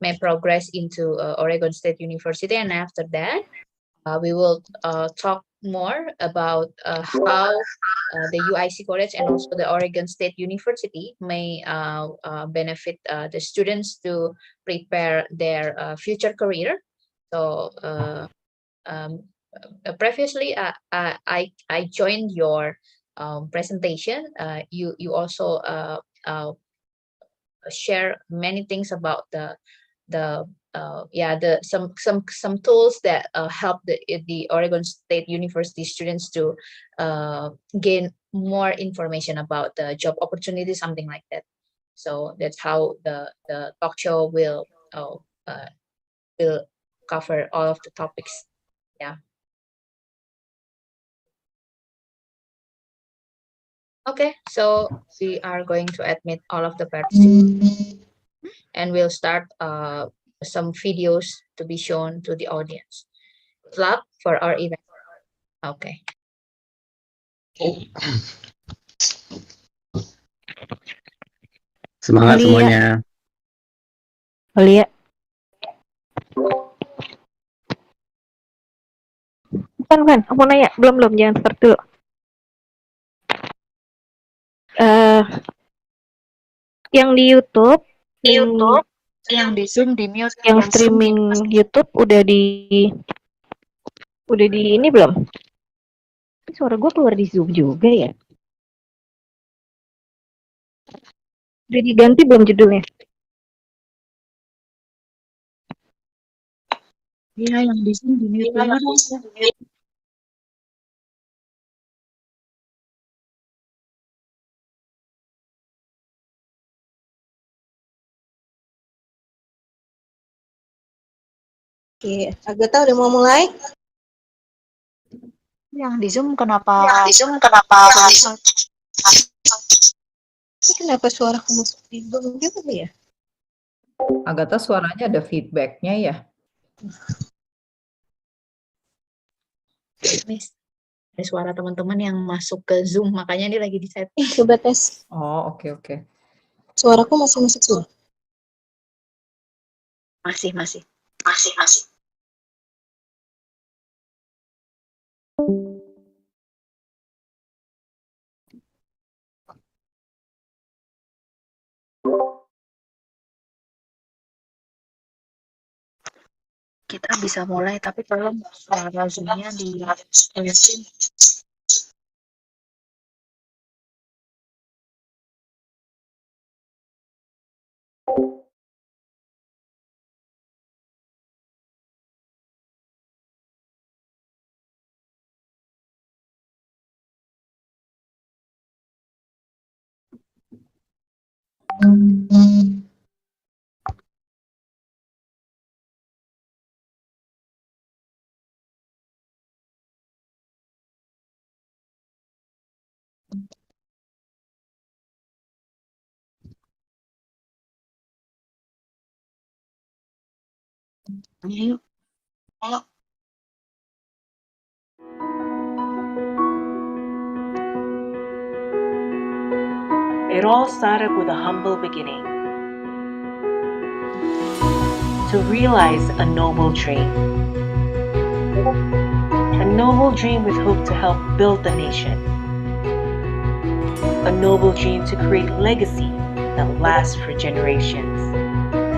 may progress into Oregon State University, and after that, we will talk more about how the UIC College and also the Oregon State University may benefit the students to prepare their future career. So um, previously, I joined your presentation. You also share many things about the some tools that help the Oregon State University students to gain more information about the job opportunity, something like that. So that's how the talk show will cover all of the topics. Yeah. Okay, so we are going to admit all of the participants, and we'll start some videos to be shown to the audience. Good luck for our event. Okay. Semangat semuanya. Lia. Bukan. Aku mau nanya. Belum. Jangan start dulu. Yang di YouTube, yang di Zoom di mute, yang streaming YouTube udah di ini belum? Tapi suara gue keluar di Zoom juga ya. Udah diganti belum judulnya? Iya, yang di Zoom di mute banget. Oke, Agatha udah mau mulai? Yang di Zoom kenapa? Kenapa suara kamu seperti itu gitu ya? Agatha suaranya ada feedbacknya ya. Miss, ada suara teman-teman yang masuk ke Zoom, makanya dia lagi di setting. Coba tes. Oh, oke. Suaraku masih masuk Zoom? Masih. Kita bisa mulai, tapi tolong suara Zoom-nya di-tulisin. Ayo. It all started with a humble beginning. To realize a noble dream. A noble dream with hope to help build the nation. A noble dream to create legacy that lasts for generations.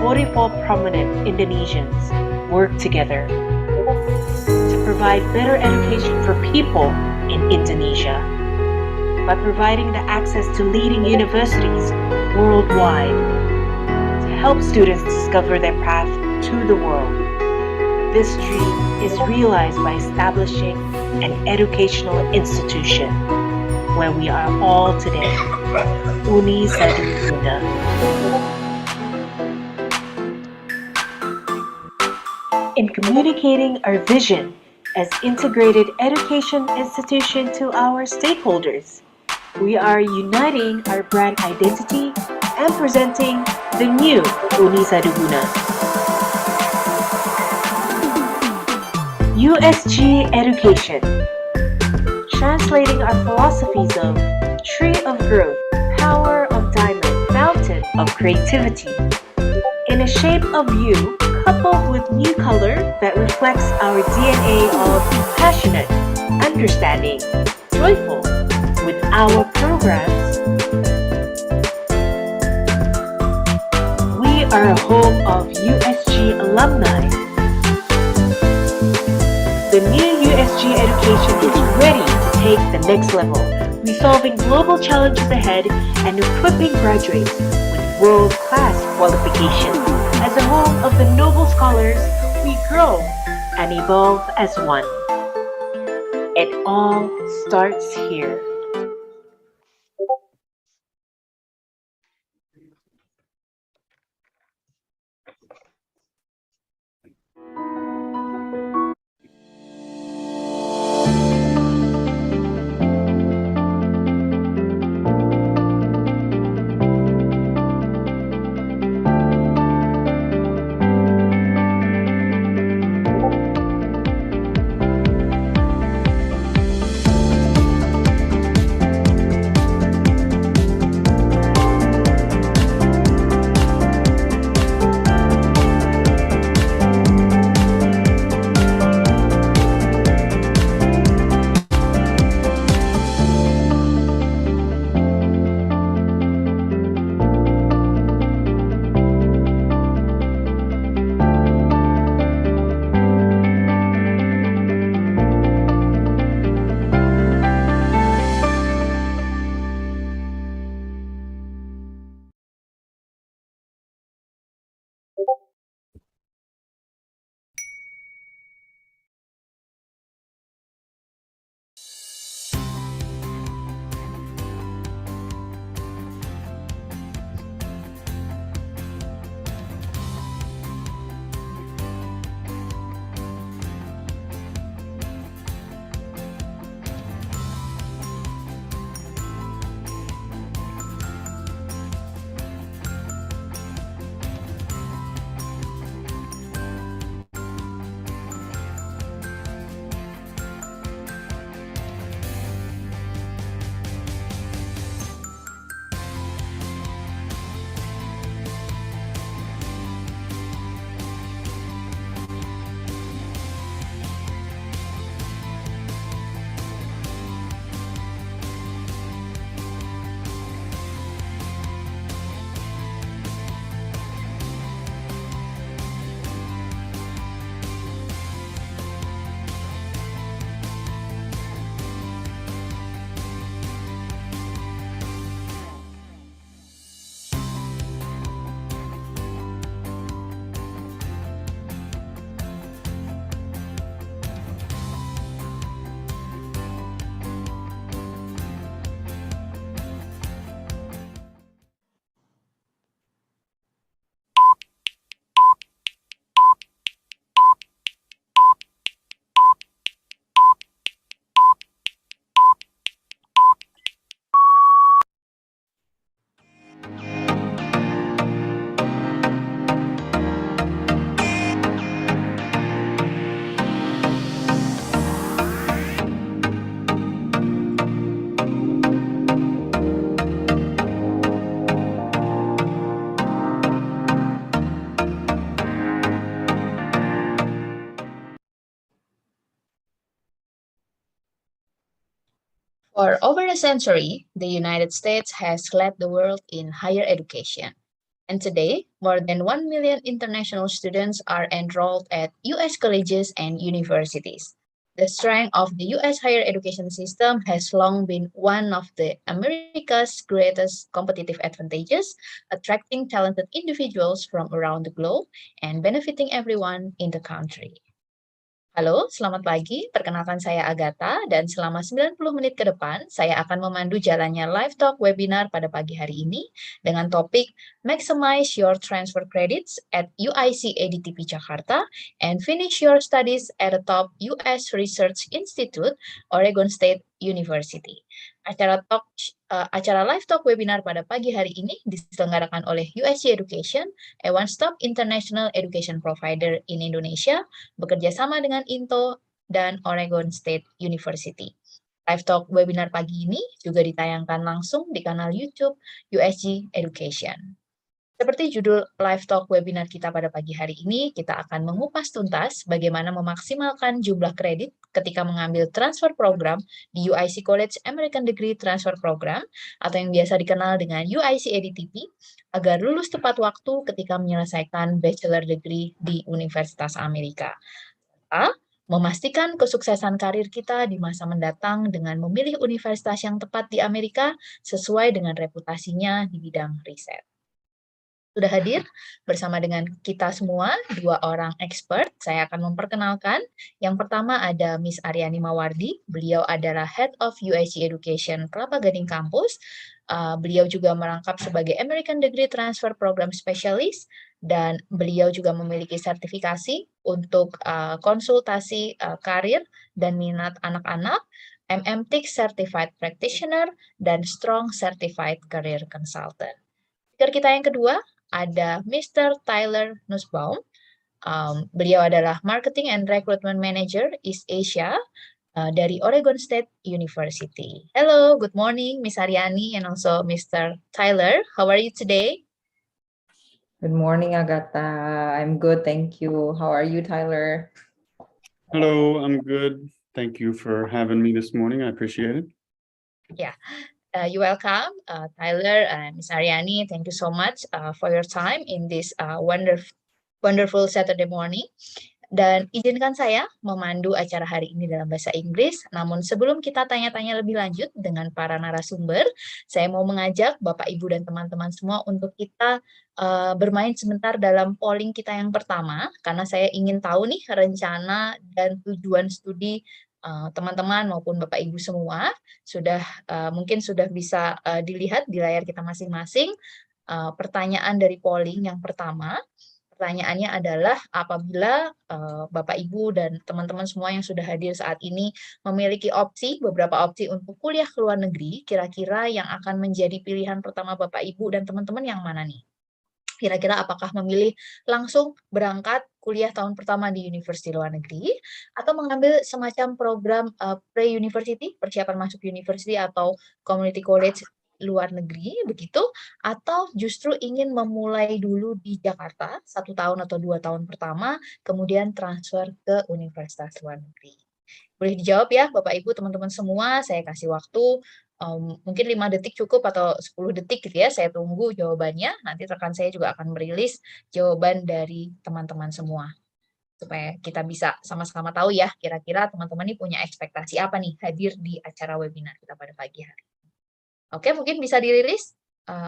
44 prominent Indonesians work together to provide better education for people in Indonesia by providing the access to leading universities worldwide to help students discover their path to the world. This dream is realized by establishing an educational institution where we are all today, Uni Saduguna. In communicating our vision as integrated education institution to our stakeholders, we are uniting our brand identity and presenting the new Uni Saduguna. USG Education, translating our philosophies of tree of growth, power of diamond, fountain of creativity, in a shape of U coupled with new color that reflects our DNA of passionate, understanding, joyful. With our programs, we are a home of USG alumni. The new USG education is ready to take the next level, resolving global challenges ahead and equipping graduates with world-class qualifications. As a home of the noble scholars, we grow and evolve as one. It all starts here. For over a century, the United States has led the world in higher education. And today, more than 1 million international students are enrolled at US colleges and universities. The strength of the US higher education system has long been one of the America's greatest competitive advantages, attracting talented individuals from around the globe and benefiting everyone in the country. Halo, selamat pagi. Perkenalkan saya Agatha dan selama 90 menit ke depan saya akan memandu jalannya live talk webinar pada pagi hari ini dengan topik Maximize Your Transfer Credits at UIC Adtp Jakarta and Finish Your Studies at a Top US Research Institute, Oregon State University. Acara live talk webinar pada pagi hari ini diselenggarakan oleh USC Education, a one-stop international education provider in Indonesia, bekerja sama dengan INTO dan Oregon State University. Live talk webinar pagi ini juga ditayangkan langsung di kanal YouTube USG Education. Seperti judul live talk webinar kita pada pagi hari ini, kita akan mengupas tuntas bagaimana memaksimalkan jumlah kredit ketika mengambil transfer program di UIC College American Degree Transfer Program atau yang biasa dikenal dengan UIC Adtp agar lulus tepat waktu ketika menyelesaikan Bachelor degree di Universitas Amerika. Memastikan kesuksesan karir kita di masa mendatang dengan memilih universitas yang tepat di Amerika sesuai dengan reputasinya di bidang riset. Sudah hadir bersama dengan kita semua, 2 orang expert. Saya akan memperkenalkan. Yang pertama ada Miss Ariyani Mawardi. Beliau adalah Head of UIC Education Kelapa Gading Campus. Beliau juga merangkap sebagai American Degree Transfer Program Specialist dan beliau juga memiliki sertifikasi untuk konsultasi karir dan minat anak-anak, MMTIC Certified Practitioner, dan Strong Certified Career Consultant. Speaker kita yang kedua ada Mr. Tyler Nusbaum. Beliau adalah Marketing and Recruitment Manager East Asia dari Oregon State University. Hello, good morning, Miss Ariyani and also Mr. Tyler. How are you today? Good morning, Agatha. I'm good, thank you. How are you, Tyler? Hello, I'm good. Thank you for having me this morning. I appreciate it. Yeah. You're welcome, Tyler and Ms. Ariyani. Thank you so much for your time in this wonderful Saturday morning. Dan izinkan saya memandu acara hari ini dalam bahasa Inggris. Namun sebelum kita tanya-tanya lebih lanjut dengan para narasumber, saya mau mengajak Bapak, Ibu, dan teman-teman semua untuk kita bermain sebentar dalam polling kita yang pertama, karena saya ingin tahu nih rencana dan tujuan studi teman-teman maupun Bapak Ibu semua sudah mungkin sudah bisa dilihat di layar kita masing-masing. Pertanyaan dari polling yang pertama, pertanyaannya adalah apabila Bapak Ibu dan teman-teman semua yang sudah hadir saat ini memiliki beberapa opsi untuk kuliah ke luar negeri, kira-kira yang akan menjadi pilihan pertama Bapak Ibu dan teman-teman yang mana nih? Kira-kira apakah memilih langsung berangkat kuliah tahun pertama di university luar negeri, atau mengambil semacam program pre-university, persiapan masuk university atau community college luar negeri, begitu, atau justru ingin memulai dulu di Jakarta, 1 tahun atau 2 tahun pertama, kemudian transfer ke universitas luar negeri. Boleh dijawab ya Bapak Ibu teman-teman semua, saya kasih waktu mungkin 5 detik cukup atau 10 detik gitu ya, saya tunggu jawabannya, nanti rekan saya juga akan merilis jawaban dari teman-teman semua, supaya kita bisa sama-sama tahu ya, kira-kira teman-teman ini punya ekspektasi apa nih hadir di acara webinar kita pada pagi hari ini. Oke, mungkin bisa dirilis?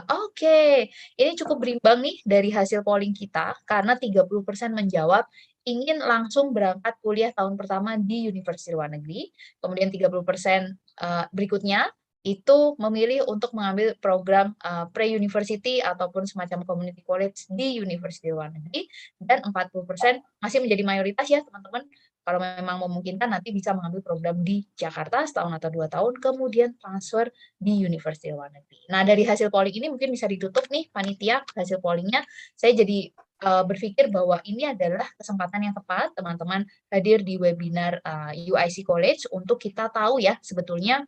Oke, ini cukup berimbang nih dari hasil polling kita, karena 30% menjawab ingin langsung berangkat kuliah tahun pertama di universitas luar negeri, kemudian 30% berikutnya itu memilih untuk mengambil program pre-university ataupun semacam community college di universitas luar negeri, dan 40% masih menjadi mayoritas ya teman-teman, kalau memang memungkinkan nanti bisa mengambil program di Jakarta setahun atau 2 tahun, kemudian transfer di universitas luar negeri. Nah, dari hasil polling ini mungkin bisa ditutup nih panitia hasil pollingnya. Saya jadi berpikir bahwa ini adalah kesempatan yang tepat teman-teman hadir di webinar UIC College untuk kita tahu ya sebetulnya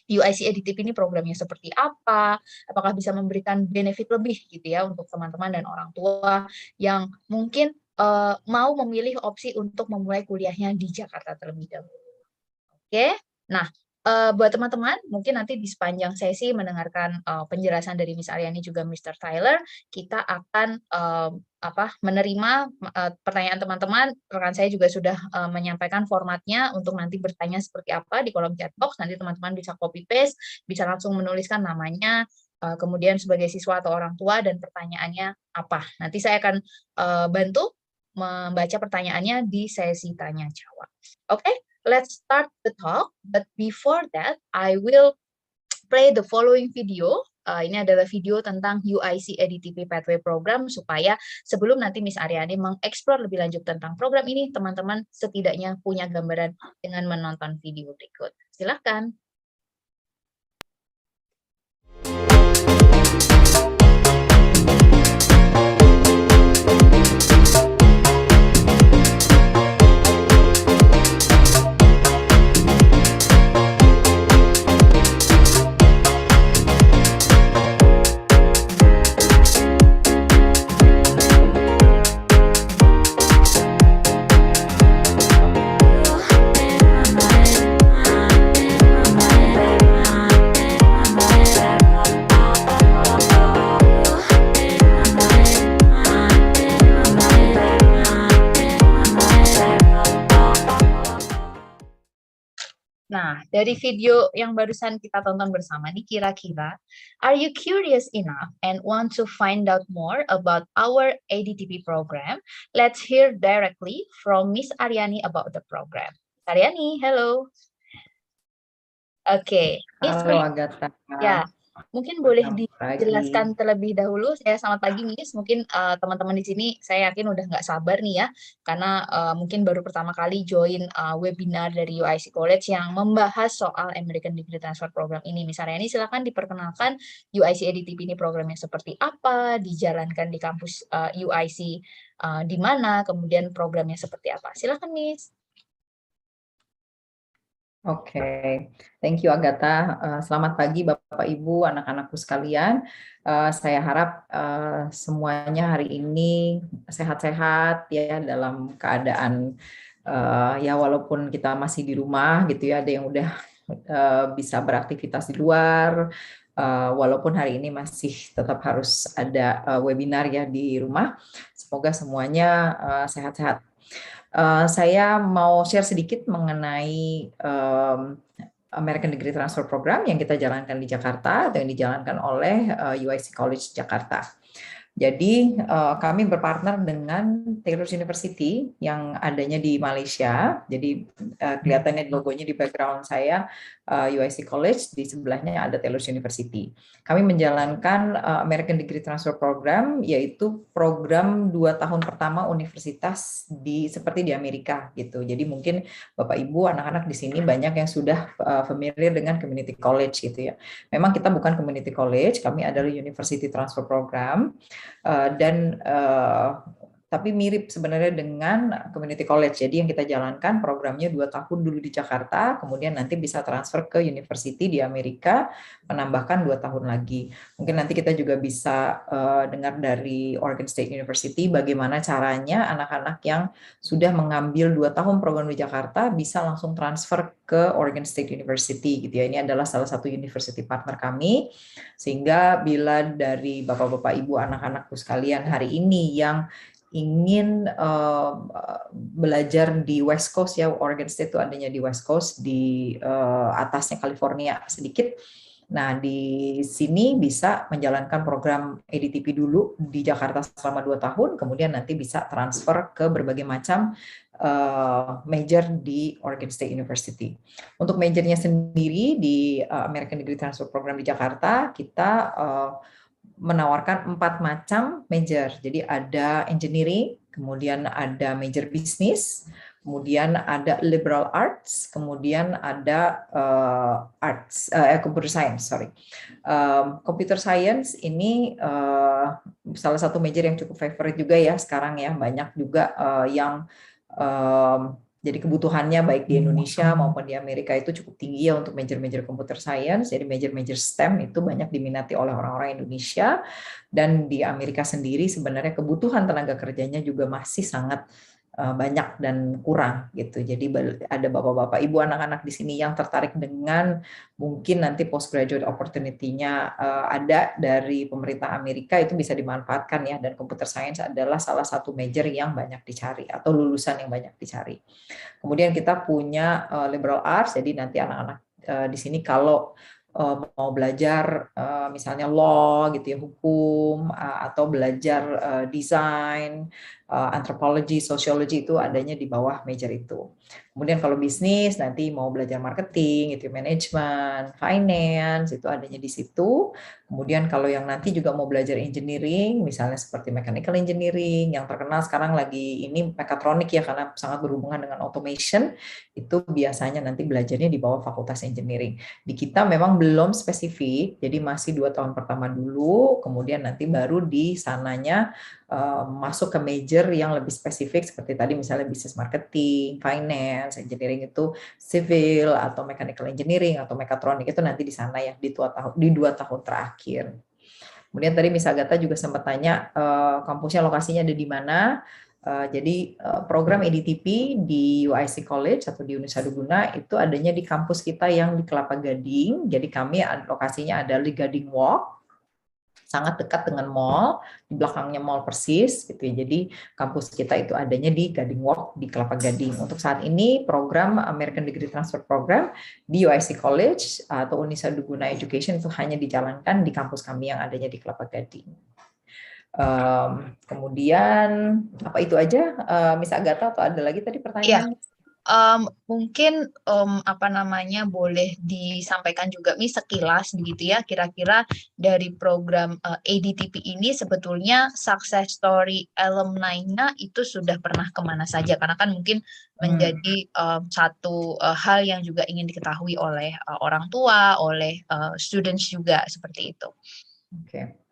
UIC Adtp ini programnya seperti apa, apakah bisa memberikan benefit lebih gitu ya untuk teman-teman dan orang tua yang mungkin mau memilih opsi untuk memulai kuliahnya di Jakarta terlebih dahulu. Oke, nah buat teman-teman, mungkin nanti di sepanjang sesi mendengarkan penjelasan dari Miss Ariyani juga Mr. Tyler, kita akan menerima pertanyaan teman-teman. Rekan saya juga sudah menyampaikan formatnya untuk nanti bertanya seperti apa di kolom chat box. Nanti teman-teman bisa copy paste, bisa langsung menuliskan namanya, kemudian sebagai siswa atau orang tua dan pertanyaannya apa. Nanti saya akan bantu membaca pertanyaannya di sesi tanya jawab. Oke, let's start the talk. But before that, I will play the following video. Ini adalah video tentang UIC Adtp Pathway Program, supaya sebelum nanti Miss Ariyani mengeksplor lebih lanjut tentang program ini, teman-teman setidaknya punya gambaran dengan menonton video berikut. Silakan. Nah, dari video yang barusan kita tonton bersama nih, kira-kira, are you curious enough and want to find out more about our ADTP program? Let's hear directly from Miss Ariyani about the program. Ariyani, hello. Oke, Miss, Halo Agatha. ya, mungkin boleh Selamat pagi. dijelaskan terlebih dahulu. Saya selamat pagi, Miss. Mungkin teman-teman di sini saya yakin udah nggak sabar nih ya, karena mungkin baru pertama kali join webinar dari UIC College yang membahas soal American Degree Transfer Program ini. Misalnya ini silakan diperkenalkan UIC ADTP ini programnya seperti apa, dijalankan di kampus UIC di mana, kemudian programnya seperti apa. Silakan, Miss. Oke, thank you Agatha. Selamat pagi Bapak Ibu, anak-anakku sekalian. Saya harap semuanya hari ini sehat-sehat ya, dalam keadaan ya walaupun kita masih di rumah gitu ya, ada yang udah bisa beraktivitas di luar, walaupun hari ini masih tetap harus ada webinar ya di rumah. Semoga semuanya sehat-sehat. Saya mau share sedikit mengenai American Degree Transfer Program yang kita jalankan di Jakarta atau yang dijalankan oleh UIC College Jakarta. Jadi kami berpartner dengan Taylor University yang adanya di Malaysia. Jadi kelihatannya logonya di background saya UIC College, di sebelahnya ada Taylor University. Kami menjalankan American Degree Transfer Program, yaitu program 2 tahun pertama universitas seperti di Amerika gitu. Jadi mungkin Bapak Ibu, anak-anak di sini banyak yang sudah familiar dengan community college gitu ya. Memang kita bukan community college, kami adalah University Transfer Program. Tapi mirip sebenarnya dengan community college. Jadi yang kita jalankan programnya 2 tahun dulu di Jakarta, kemudian nanti bisa transfer ke university di Amerika, menambahkan 2 tahun lagi. Mungkin nanti kita juga bisa dengar dari Oregon State University bagaimana caranya anak-anak yang sudah mengambil 2 tahun program di Jakarta bisa langsung transfer ke Oregon State University gitu ya. Ini adalah salah satu university partner kami, sehingga bila dari Bapak-bapak Ibu anak-anakku sekalian hari ini yang ingin belajar di West Coast ya, Oregon State itu adanya di West Coast, di atasnya California sedikit. Nah, di sini bisa menjalankan program ADTP dulu di Jakarta selama 2 tahun, kemudian nanti bisa transfer ke berbagai macam major di Oregon State University. Untuk majornya sendiri di American Degree Transfer Program di Jakarta, kita menawarkan 4 macam major. Jadi ada engineering, kemudian ada major business, kemudian ada liberal arts, kemudian ada computer science. Computer science ini salah satu major yang cukup favorite juga ya sekarang ya, banyak juga yang jadi kebutuhannya baik di Indonesia maupun di Amerika itu cukup tinggi ya untuk major-major computer science. Jadi major-major STEM itu banyak diminati oleh orang-orang Indonesia, dan di Amerika sendiri sebenarnya kebutuhan tenaga kerjanya juga masih sangat banyak dan kurang gitu. Jadi ada bapak-bapak, ibu, anak-anak di sini yang tertarik dengan mungkin nanti postgraduate opportunity-nya ada dari pemerintah Amerika, itu bisa dimanfaatkan ya, dan computer science adalah salah satu major yang banyak dicari atau lulusan yang banyak dicari. Kemudian kita punya liberal arts, jadi nanti anak-anak di sini kalau mau belajar misalnya law gitu ya, hukum, atau belajar desain, anthropology, sociology, itu adanya di bawah major itu. Kemudian kalau bisnis nanti mau belajar marketing, itu manajemen, finance, itu adanya di situ. Kemudian kalau yang nanti juga mau belajar engineering, misalnya seperti mechanical engineering, yang terkenal sekarang lagi ini mekatronik ya, karena sangat berhubungan dengan automation, itu biasanya nanti belajarnya di bawah fakultas engineering. Di kita memang belum spesifik, jadi masih 2 tahun pertama dulu, kemudian nanti baru di sananya masuk ke major yang lebih spesifik seperti tadi misalnya business marketing, finance, engineering itu civil atau mechanical engineering atau mekatronik, itu nanti di sana ya di 2 tahun terakhir. Kemudian tadi Miss Agatha juga sempat tanya kampusnya lokasinya ada di mana. Jadi program ADTP di UIC College atau di Uniswaduguna itu adanya di kampus kita yang di Kelapa Gading. Jadi kami lokasinya ada di Gading Walk, sangat dekat dengan mall, di belakangnya mall persis gitu ya. Jadi kampus kita itu adanya di Gading Walk di Kelapa Gading. Untuk saat ini program American Degree Transfer Program di UIC College atau Unisa Duguna Education itu hanya dijalankan di kampus kami yang adanya di Kelapa Gading. Kemudian apa itu aja, Miss Agatha, atau ada lagi tadi pertanyaan? Mungkin apa namanya boleh disampaikan juga Miss sekilas begitu ya, kira-kira dari program ADTP ini sebetulnya success story alumni-nya itu sudah pernah kemana saja, karena kan mungkin menjadi satu hal yang juga ingin diketahui oleh orang tua, oleh students juga seperti itu. Oke.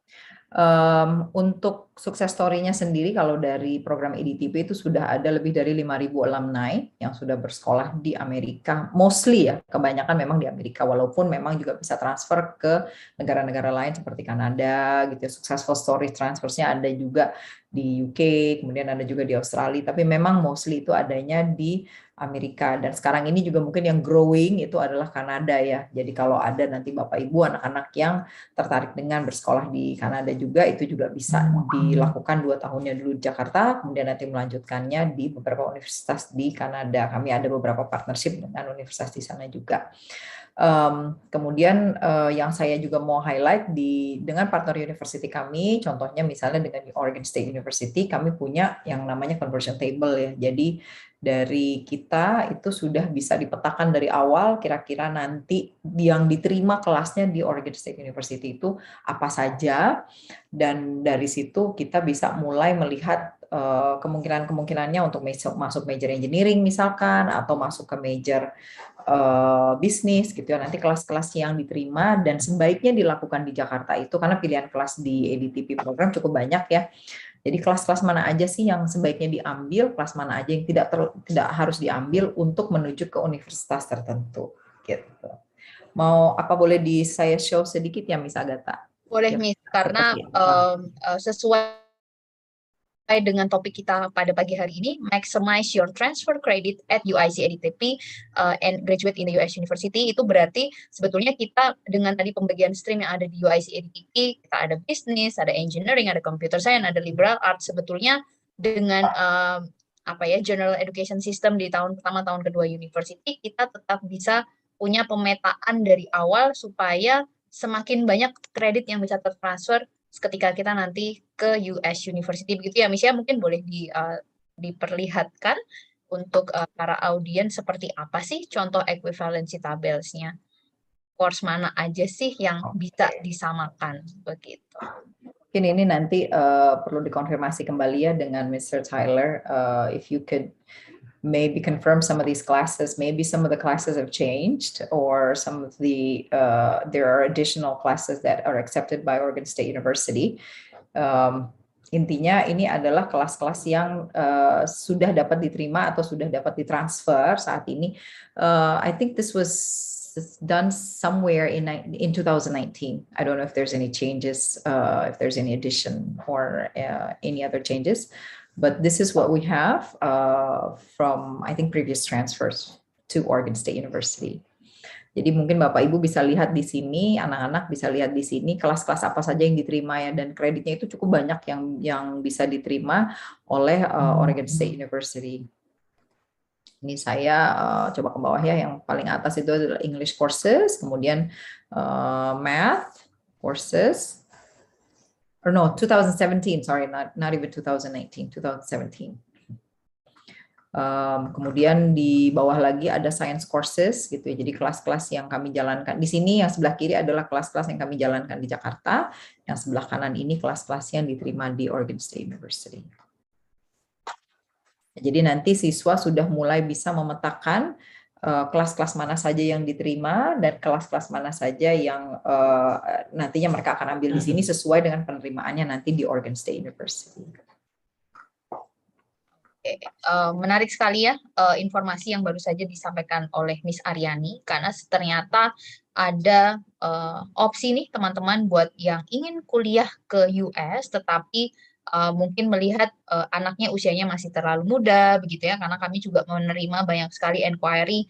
Untuk sukses story-nya sendiri, kalau dari program ADTP itu sudah ada lebih dari 5.000 alumni yang sudah bersekolah di Amerika, mostly ya, kebanyakan memang di Amerika, walaupun memang juga bisa transfer ke negara-negara lain seperti Kanada gitu ya. Successful story transfernya ada juga di UK, kemudian ada juga di Australia, tapi memang mostly itu adanya di Amerika. Dan sekarang ini juga mungkin yang growing itu adalah Kanada ya. Jadi kalau ada nanti Bapak Ibu anak-anak yang tertarik dengan bersekolah di Kanada juga, itu juga bisa dilakukan 2 tahunnya dulu di Jakarta, kemudian nanti melanjutkannya di beberapa universitas di Kanada. Kami ada beberapa partnership dengan universitas di sana juga. Kemudian yang saya juga mau highlight dengan partner university kami, contohnya misalnya dengan Oregon State University, kami punya yang namanya conversion table ya. Jadi dari kita itu sudah bisa dipetakan dari awal kira-kira nanti yang diterima kelasnya di Oregon State University itu apa saja, dan dari situ kita bisa mulai melihat kemungkinan-kemungkinannya untuk masuk major engineering misalkan, atau masuk ke major bisnis gitu ya. Nanti kelas-kelas yang diterima dan sebaiknya dilakukan di Jakarta itu, karena pilihan kelas di ADTP program cukup banyak ya. Jadi kelas-kelas mana aja sih yang sebaiknya diambil, kelas mana aja yang tidak harus diambil untuk menuju ke universitas tertentu gitu. Mau apa, boleh saya show sedikit ya Miss Agatha? Boleh Miss, karena sesuai dengan topik kita pada pagi hari ini, maximize your transfer credit at UIC ADTP and graduate in the US University, itu berarti sebetulnya kita dengan tadi pembagian stream yang ada di UIC ADTP, kita ada bisnis, ada engineering, ada computer science, ada liberal arts, sebetulnya dengan general education system di tahun pertama, tahun kedua university, kita tetap bisa punya pemetaan dari awal supaya semakin banyak kredit yang bisa tertransfer ketika kita nanti ke US University, begitu ya Miss ya. Mungkin boleh diperlihatkan untuk para audiens seperti apa sih contoh equivalency tablesnya, course mana aja sih yang bisa disamakan begitu. Mungkin ini nanti perlu dikonfirmasi kembali ya dengan Mr. Tyler, if you could maybe confirm some of these classes. Maybe some of the classes have changed, or some of the there are additional classes that are accepted by Oregon State University. Intinya ini adalah kelas-kelas yang sudah dapat diterima atau sudah dapat ditransfer saat ini. I think this was done somewhere in 2019. I don't know if there's any changes, if there's any addition or any other changes. But this is what we have from, I think, previous transfers to Oregon State University. Jadi mungkin Bapak Ibu bisa lihat di sini, anak-anak bisa lihat di sini kelas-kelas apa saja yang diterima ya, dan kreditnya itu cukup banyak yang bisa diterima oleh Oregon State University. Ini saya coba ke bawah ya, yang paling atas itu adalah English courses, kemudian math courses. Or no, 2017, sorry, not even 2019, 2017. Kemudian di bawah lagi ada science courses gitu ya. Jadi kelas-kelas yang kami jalankan di sini, yang sebelah kiri adalah kelas-kelas yang kami jalankan di Jakarta, yang sebelah kanan ini kelas-kelas yang diterima di Oregon State University. Jadi nanti siswa sudah mulai bisa memetakan kelas-kelas mana saja yang diterima dan kelas-kelas mana saja yang nantinya mereka akan ambil di sini sesuai dengan penerimaannya nanti di Oregon State University. Menarik sekali ya informasi yang baru saja disampaikan oleh Miss Ariyani, karena ternyata ada opsi nih teman-teman buat yang ingin kuliah ke US tetapi mungkin melihat anaknya usianya masih terlalu muda begitu ya, karena kami juga menerima banyak sekali inquiry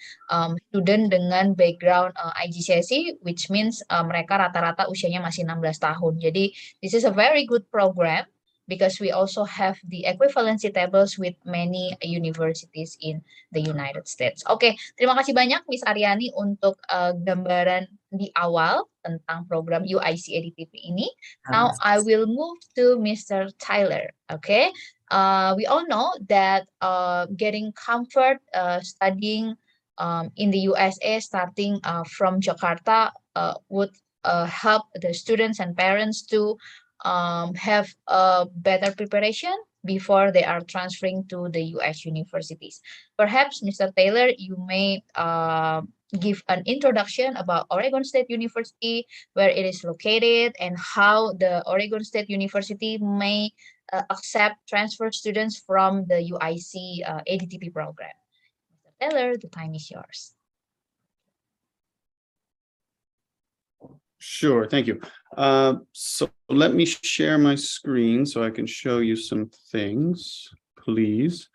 student dengan background IGCSE, which means mereka rata-rata usianya masih 16 tahun. Jadi this is a very good program because we also have the equivalency tables with many universities in the United States. Oke, terima kasih banyak Miss Ariyani untuk gambaran di awal tentang program UIC ADTP ini. Now I will move to Mr. Tyler. Okay, we all know that getting comfort studying in the USA, starting from Jakarta, would help the students and parents to have a better preparation before they are transferring to the US universities. Perhaps, Mr. Taylor, you may give an introduction about Oregon State University, where it is located, and how the Oregon State University may accept transfer students from the UIC ADTP program. Mr. Taylor, the time is yours. Sure, thank you. So let me share my screen so I can show you some things, please.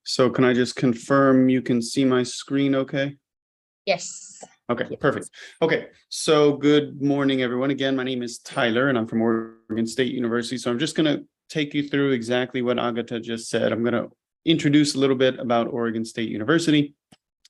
So can I just confirm you can see my screen okay? Yes. Okay, perfect. Okay, so good morning, everyone. Again, my name is Tyler, and I'm from Oregon State University. So I'm just going to take you through exactly what Agatha just said. I'm going to introduce a little bit about Oregon State University,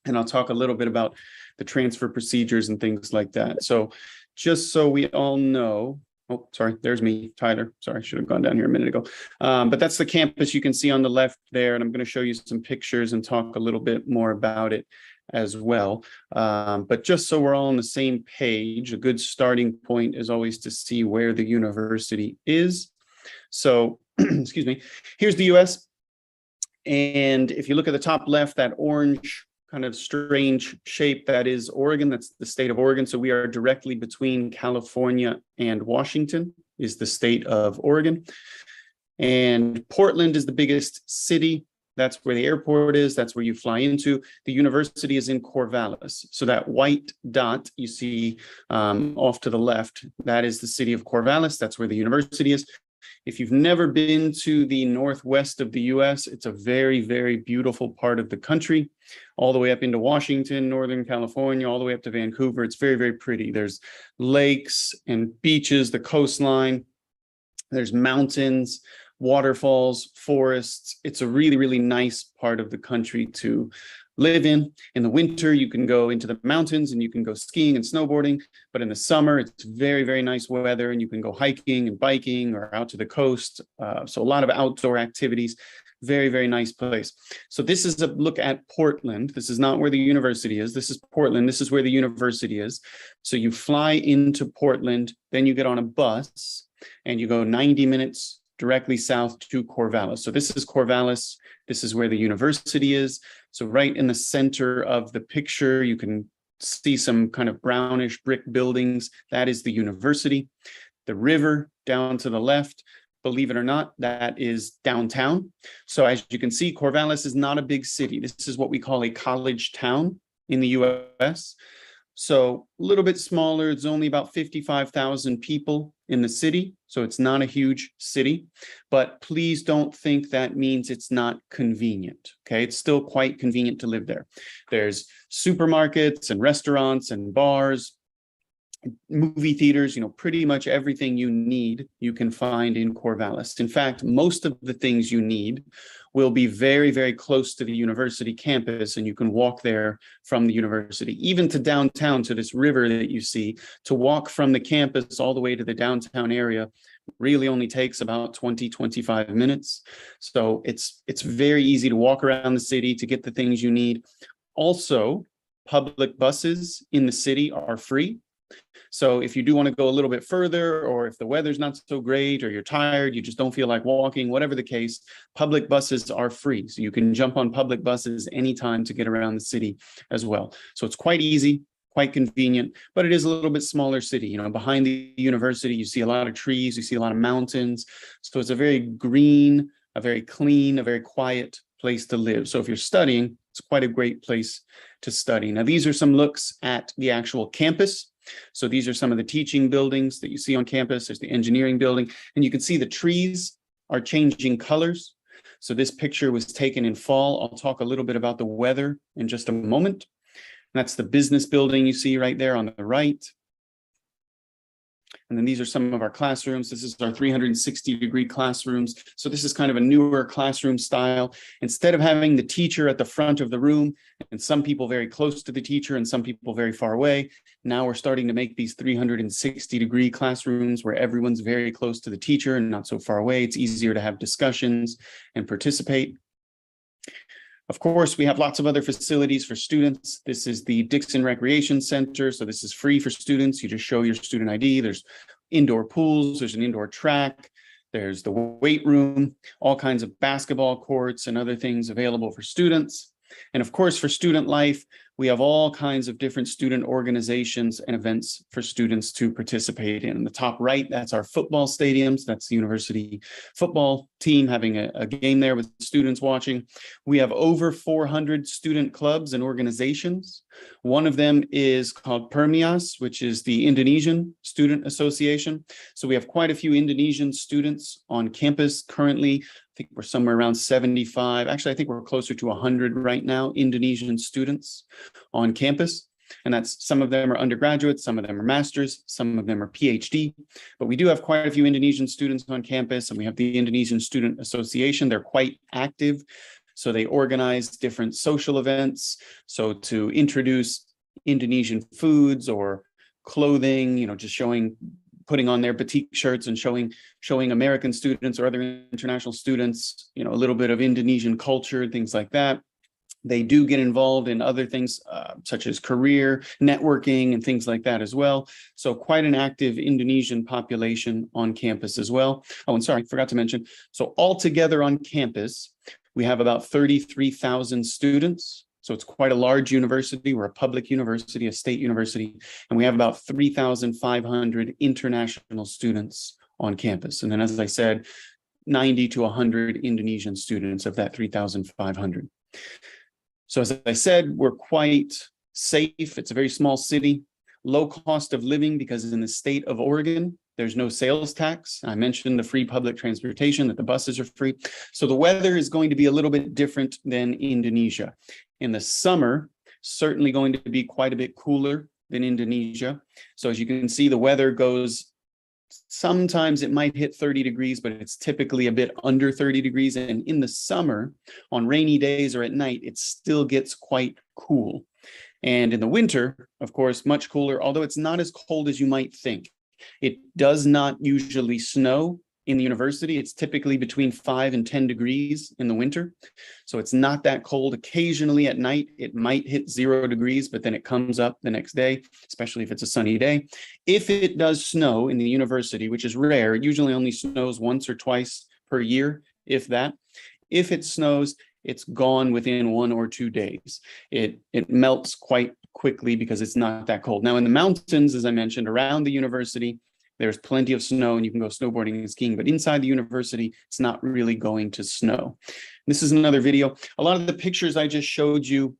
and I'll talk a little bit about the transfer procedures and things like that. So just so we all know, oh, sorry, there's me, Tyler. Sorry, I should have gone down here a minute ago. But that's the campus you can see on the left there, and I'm going to show you some pictures and talk a little bit more about it as well. But just so we're all on the same page, a good starting point is always to see where the university is. So, excuse me, here's the US. And if you look at the top left, that orange kind of strange shape, that is Oregon, that's the state of Oregon. So we are directly between California and Washington is the state of Oregon. And Portland is the biggest city. That's where the airport is. That's where you fly into. The university is in Corvallis. So that white dot you see off to the left, that is the city of Corvallis. That's where the university is. If you've never been to the northwest of the US, it's a very, very beautiful part of the country, all the way up into Washington, Northern California, all the way up to Vancouver. It's very, very pretty. There's lakes and beaches, the coastline, there's mountains, waterfalls, forests. It's a really, really nice part of the country to live in. In the winter, you can go into the mountains and you can go skiing and snowboarding. But in the summer, it's very, very nice weather and you can go hiking and biking or out to the coast. So a lot of outdoor activities. Very, very nice place. So this is a look at Portland. This is not where the university is. This is Portland. This is where the university is. So you fly into Portland, then you get on a bus and you go 90 minutes directly south to Corvallis. So this is Corvallis. This is where the university is. So right in the center of the picture, you can see some kind of brownish brick buildings. That is the university. The river down to the left, believe it or not, that is downtown. So as you can see, Corvallis is not a big city. This is what we call a college town in the US. So a little bit smaller. It's only about 55,000 people in the city. So it's not a huge city, but please don't think that means it's not convenient. Okay, it's still quite convenient to live there. There's supermarkets and restaurants and bars, movie theaters, you know, pretty much everything you need, you can find in Corvallis. In fact, most of the things you need will be very, very close to the university campus, and you can walk there from the university, even to downtown, to this river that you see. To walk from the campus all the way to the downtown area really only takes about 20, 25 minutes. So it's very easy to walk around the city to get the things you need. Also, public buses in the city are free. So if you do want to go a little bit further, or if the weather's not so great, or you're tired, you just don't feel like walking, whatever the case, public buses are free. So you can jump on public buses anytime to get around the city as well. So it's quite easy, quite convenient, but it is a little bit smaller city. You know, behind the university, you see a lot of trees, you see a lot of mountains. So it's a very green, a very clean, a very quiet place to live. So if you're studying, it's quite a great place to study. Now, these are some looks at the actual campus. So these are some of the teaching buildings that you see on campus. There's the engineering building, and you can see the trees are changing colors. So this picture was taken in fall. I'll talk a little bit about the weather in just a moment. That's the business building you see right there on the right. And then these are some of our classrooms. This is our 360-degree classrooms. So this is kind of a newer classroom style. Instead of having the teacher at the front of the room and some people very close to the teacher and some people very far away, now we're starting to make these 360-degree classrooms where everyone's very close to the teacher and not so far away. It's easier to have discussions and participate. Of course, we have lots of other facilities for students. This is the Dixon Recreation Center. So this is free for students. You just show your student ID. There's indoor pools. There's an indoor track. There's the weight room, all kinds of basketball courts and other things available for students. And of course, for student life, we have all kinds of different student organizations and events for students to participate in. In the top right, that's our football stadiums. That's the university football team having a game there with students watching. We have over 400 student clubs and organizations. One of them is called PERMIAS, which is the Indonesian Student Association. So we have quite a few Indonesian students on campus currently. I think we're somewhere around 75. Actually, I think we're closer to 100 right now, Indonesian students on campus. And that's, some of them are undergraduates, some of them are masters, some of them are PhD. But we do have quite a few Indonesian students on campus, and we have the Indonesian Student Association. They're quite active. So they organize different social events. So to introduce Indonesian foods or clothing, just putting on their batik shirts and showing American students or other international students, a little bit of Indonesian culture, things like that. They do get involved in other things such as career networking and things like that as well. So quite an active Indonesian population on campus as well. Oh, and sorry, I forgot to mention. So altogether on campus, we have about 33,000 students. So it's quite a large university. We're a public university, a state university, and we have about 3,500 international students on campus. And then, as I said, 90 to 100 Indonesian students of that 3,500. So as I said, we're quite safe. It's a very small city, low cost of living because in the state of Oregon, there's no sales tax. I mentioned the free public transportation, that the buses are free. So the weather is going to be a little bit different than Indonesia. In the summer, certainly going to be quite a bit cooler than Indonesia. So as you can see, the weather goes, sometimes it might hit 30 degrees, but it's typically a bit under 30 degrees. And in the summer, on rainy days or at night, it still gets quite cool. And in the winter, of course, much cooler, although it's not as cold as you might think. It does not usually snow in the university. It's typically between 5 and 10 degrees in the winter. So it's not that cold. Occasionally at night, it might hit 0 degrees, but then it comes up the next day, especially if it's a sunny day. If it does snow in the university, which is rare, it usually only snows once or twice per year, if that. If it snows, it's gone within 1 or 2 days. It melts quite quickly because it's not that cold. Now in the mountains, as I mentioned, around the university, there's plenty of snow and you can go snowboarding and skiing, but inside the university, it's not really going to snow. This is another video. A lot of the pictures I just showed you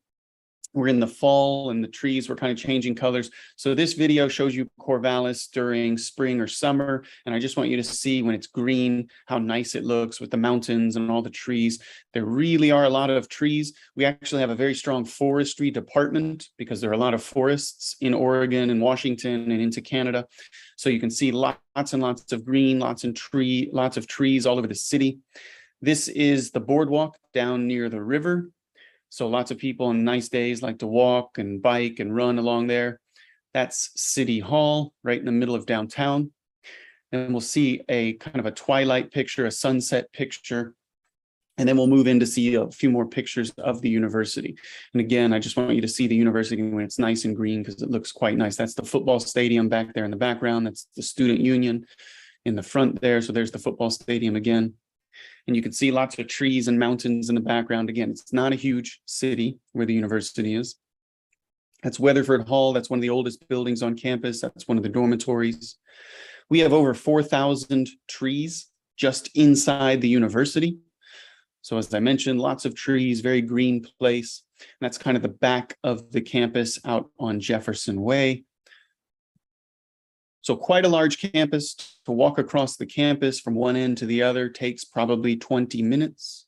were in the fall and the trees were kind of changing colors. So this video shows you Corvallis during spring or summer. And I just want you to see when it's green, how nice it looks with the mountains and all the trees. There really are a lot of trees. We actually have a very strong forestry department because there are a lot of forests in Oregon and Washington and into Canada. So you can see lots and lots of green, lots of trees all over the city. This is the boardwalk down near the river. So lots of people on nice days like to walk and bike and run along there. That's City Hall right in the middle of downtown. And we'll see a kind of a twilight picture, a sunset picture. And then we'll move in to see a few more pictures of the university. And again, I just want you to see the university when it's nice and green because it looks quite nice. That's the football stadium back there in the background. That's the student union in the front there. So there's the football stadium again. And you can see lots of trees and mountains in the background. Again, it's not a huge city where the university is. That's Weatherford Hall. That's one of the oldest buildings on campus. That's one of the dormitories. We have over 4,000 trees just inside the university. So as I mentioned, lots of trees, very green place. And that's kind of the back of the campus out on Jefferson Way. So quite a large campus. To walk across the campus from one end to the other takes probably 20 minutes.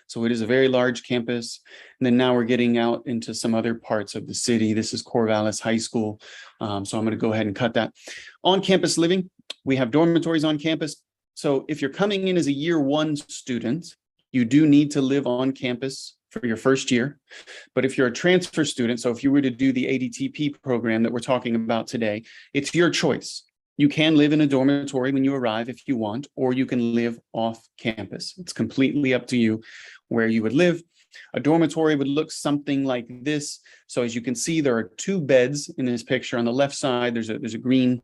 So it is a very large campus. And then now we're getting out into some other parts of the city. This is Corvallis High School. So I'm going to go ahead and cut that. On-campus living, we have dormitories on campus. So if you're coming in as a year one student, you do need to live on campus for your first year. But if you're a transfer student, so if you were to do the ADTP program that we're talking about today, it's your choice. You can live in a dormitory when you arrive if you want, or you can live off campus. It's completely up to you where you would live. A dormitory would look something like this. So as you can see, there are 2 beds in this picture. On the left side, there's a green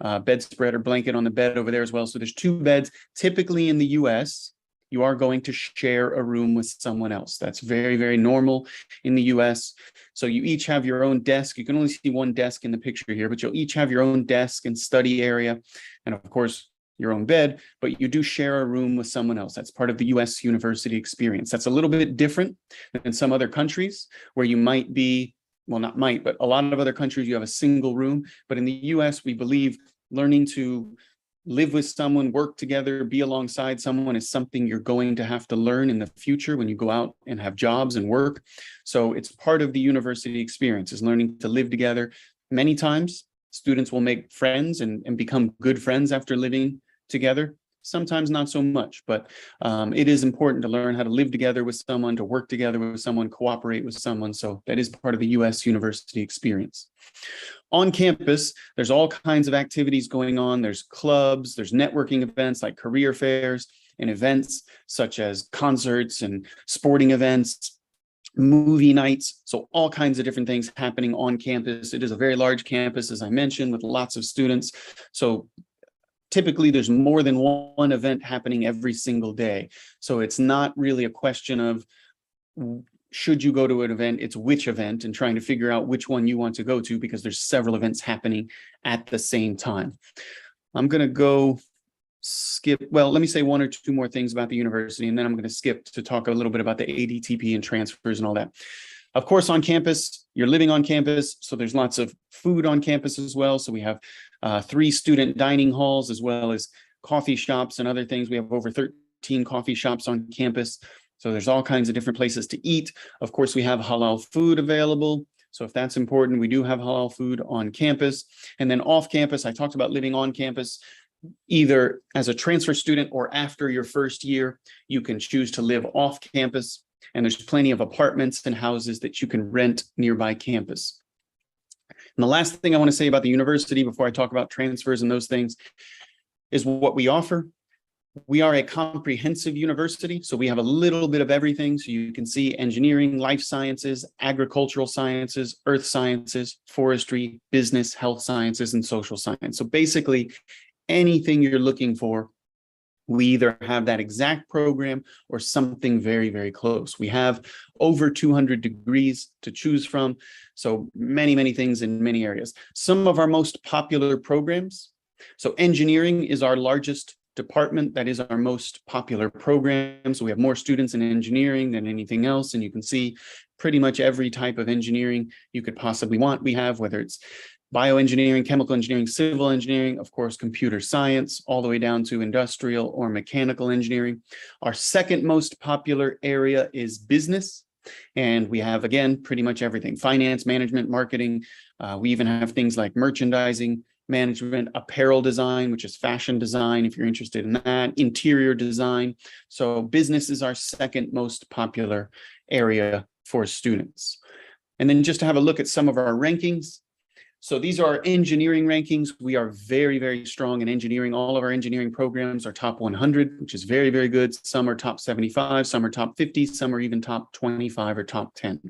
bedspread or blanket on the bed over there as well. So there's 2 beds. Typically in the US, you are going to share a room with someone else. That's very, very normal in the US. So you each have your own desk. You can only see one desk in the picture here, but you'll each have your own desk and study area. And of course, your own bed, but you do share a room with someone else. That's part of the US university experience. That's a little bit different than some other countries where you might be, well, not might, but a lot of other countries, you have a single room. But in the US, we believe learning to live with someone, work together, be alongside someone is something you're going to have to learn in the future when you go out and have jobs and work. So it's part of the university experience, is learning to live together. Many times, students will make friends and become good friends after living together. Sometimes not so much, but it is important to learn how to live together with someone, to work together with someone, cooperate with someone. So that is part of the US university experience. On campus, there's all kinds of activities going on. There's clubs, there's networking events like career fairs and events such as concerts and sporting events, movie nights. So all kinds of different things happening on campus. It is a very large campus, as I mentioned, with lots of students. So typically there's more than one event happening every single day. So it's not really a question of should you go to an event, it's which event, and trying to figure out which one you want to go to because there's several events happening at the same time. I'm going to let me say 1 or 2 more things about the university, and then I'm going to skip to talk a little bit about the ADTP and transfers and all that. Of course, on campus, you're living on campus, so there's lots of food on campus as well. So we have 3 student dining halls as well as coffee shops and other things. We have over 13 coffee shops on campus. So there's all kinds of different places to eat. Of course, we have halal food available. So if that's important, we do have halal food on campus. And then off campus, I talked about living on campus. Either as a transfer student or after your first year, you can choose to live off campus. And there's plenty of apartments and houses that you can rent nearby campus. And the last thing I want to say about the university before I talk about transfers and those things is what we offer. We are a comprehensive university, so we have a little bit of everything. So you can see engineering, life sciences, agricultural sciences, earth sciences, forestry, business, health sciences, and social science. So basically, anything you're looking for, we either have that exact program or something very, very close. We have over 200 degrees to choose from, so many, many things in many areas. Some of our most popular programs, so engineering is our largest department. That is our most popular program. So we have more students in engineering than anything else. And you can see pretty much every type of engineering you could possibly want. We have, whether it's bioengineering, chemical engineering, civil engineering, of course, computer science, all the way down to industrial or mechanical engineering. Our second most popular area is business. And we have, again, pretty much everything: finance, management, marketing. We even have things like merchandising management, apparel design, which is fashion design, if you're interested in that, interior design. So business is our second most popular area for students. And then just to have a look at some of our rankings. So these are our engineering rankings. We are very, very strong in engineering. All of our engineering programs are top 100, which is very, very good. Some are top 75, some are top 50, some are even top 25 or top 10.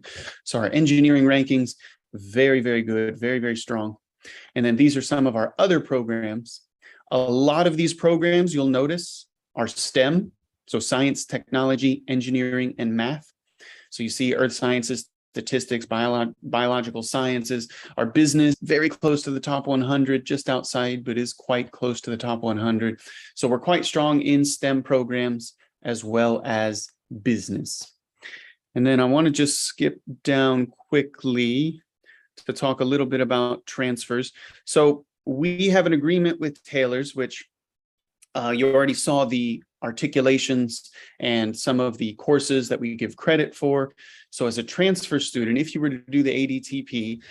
So our engineering rankings, very, very good, very, very strong. And then these are some of our other programs. A lot of these programs, you'll notice, are STEM, so science, technology, engineering, and math. So you see earth sciences, statistics, biological sciences. Our business, very close to the top 100, just outside, but is quite close to the top 100. So we're quite strong in STEM programs as well as business. And then I want to just skip down quickly to talk a little bit about transfers. So we have an agreement with Taylor's, which you already saw the articulations and some of the courses that we give credit for. So as a transfer student, if you were to do the ADTP,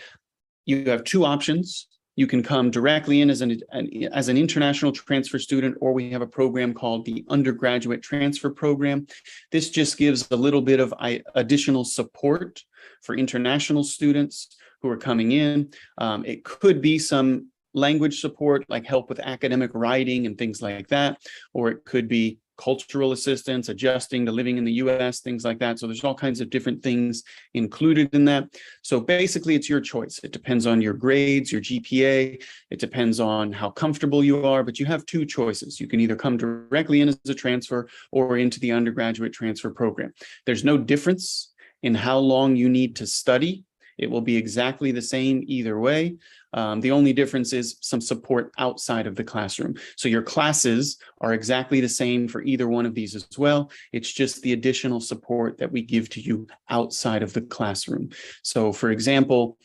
you have two options. You can come directly in as an international transfer student, or we have a program called the Undergraduate Transfer Program. This just gives a little bit of additional support for international students who are coming in. It could be some language support, like help with academic writing and things like that, or it could be cultural assistance, adjusting to living in the US, things like that. So there's all kinds of different things included in that. So basically it's your choice. It depends on your grades, your GPA, it depends on how comfortable you are, but you have two choices. You can either come directly in as a transfer or into the undergraduate transfer program. There's no difference in how long you need to study. It will be exactly the same either way. The only difference is some support outside of the classroom. So your classes are exactly the same for either one of these as well. It's just the additional support that we give to you outside of the classroom. So for example,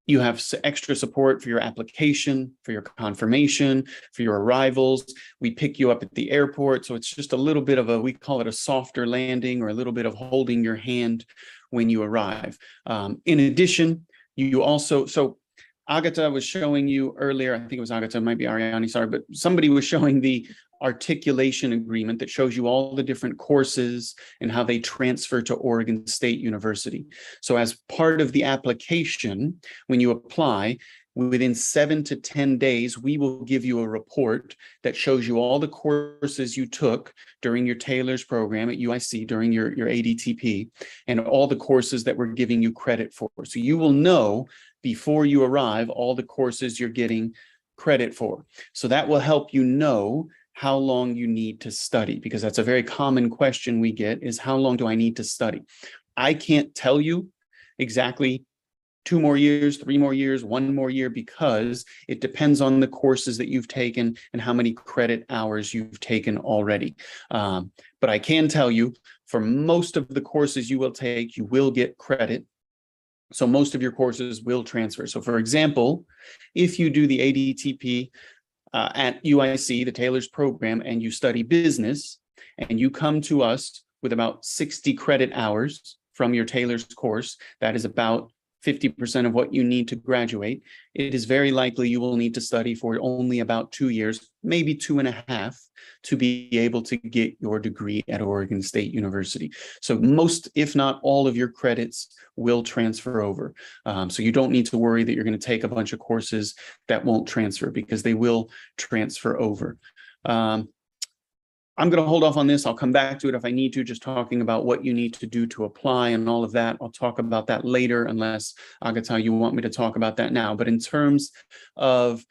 you have extra support for your application, for your confirmation, for your arrivals. We pick you up at the airport. So it's just a little bit of we call it a softer landing, or a little bit of holding your hand when you arrive. In addition, you also, so Agata was showing you earlier, I think it was Agata, it might be Ariyani, sorry, but somebody was showing the articulation agreement that shows you all the different courses and how they transfer to Oregon State University. So as part of the application, when you apply, within 7 to 10 days, we will give you a report that shows you all the courses you took during your Taylor's program at UIC during your ADTP, and all the courses that we're giving you credit for. So you will know before you arrive all the courses you're getting credit for. So that will help you know how long you need to study, because that's a very common question we get, is how long do I need to study? I can't tell you exactly 2 more years, 3 more years, 1 more year, because it depends on the courses that you've taken and how many credit hours you've taken already. But I can tell you, for most of the courses you will take, you will get credit. So most of your courses will transfer. So for example, if you do the ADTP at UIC, the Taylor's program, and you study business, and you come to us with about 60 credit hours from your Taylor's course, that is about 50% of what you need to graduate, it is very likely you will need to study for only about 2 years, maybe 2.5, to be able to get your degree at Oregon State University. So most, if not all, of your credits will transfer over. So you don't need to worry that you're going to take a bunch of courses that won't transfer, because they will transfer over. I'm going to hold off on this. I'll come back to it if I need to, just talking about what you need to do to apply and all of that. I'll talk about that later, unless, Agata, you want me to talk about that now. But in terms of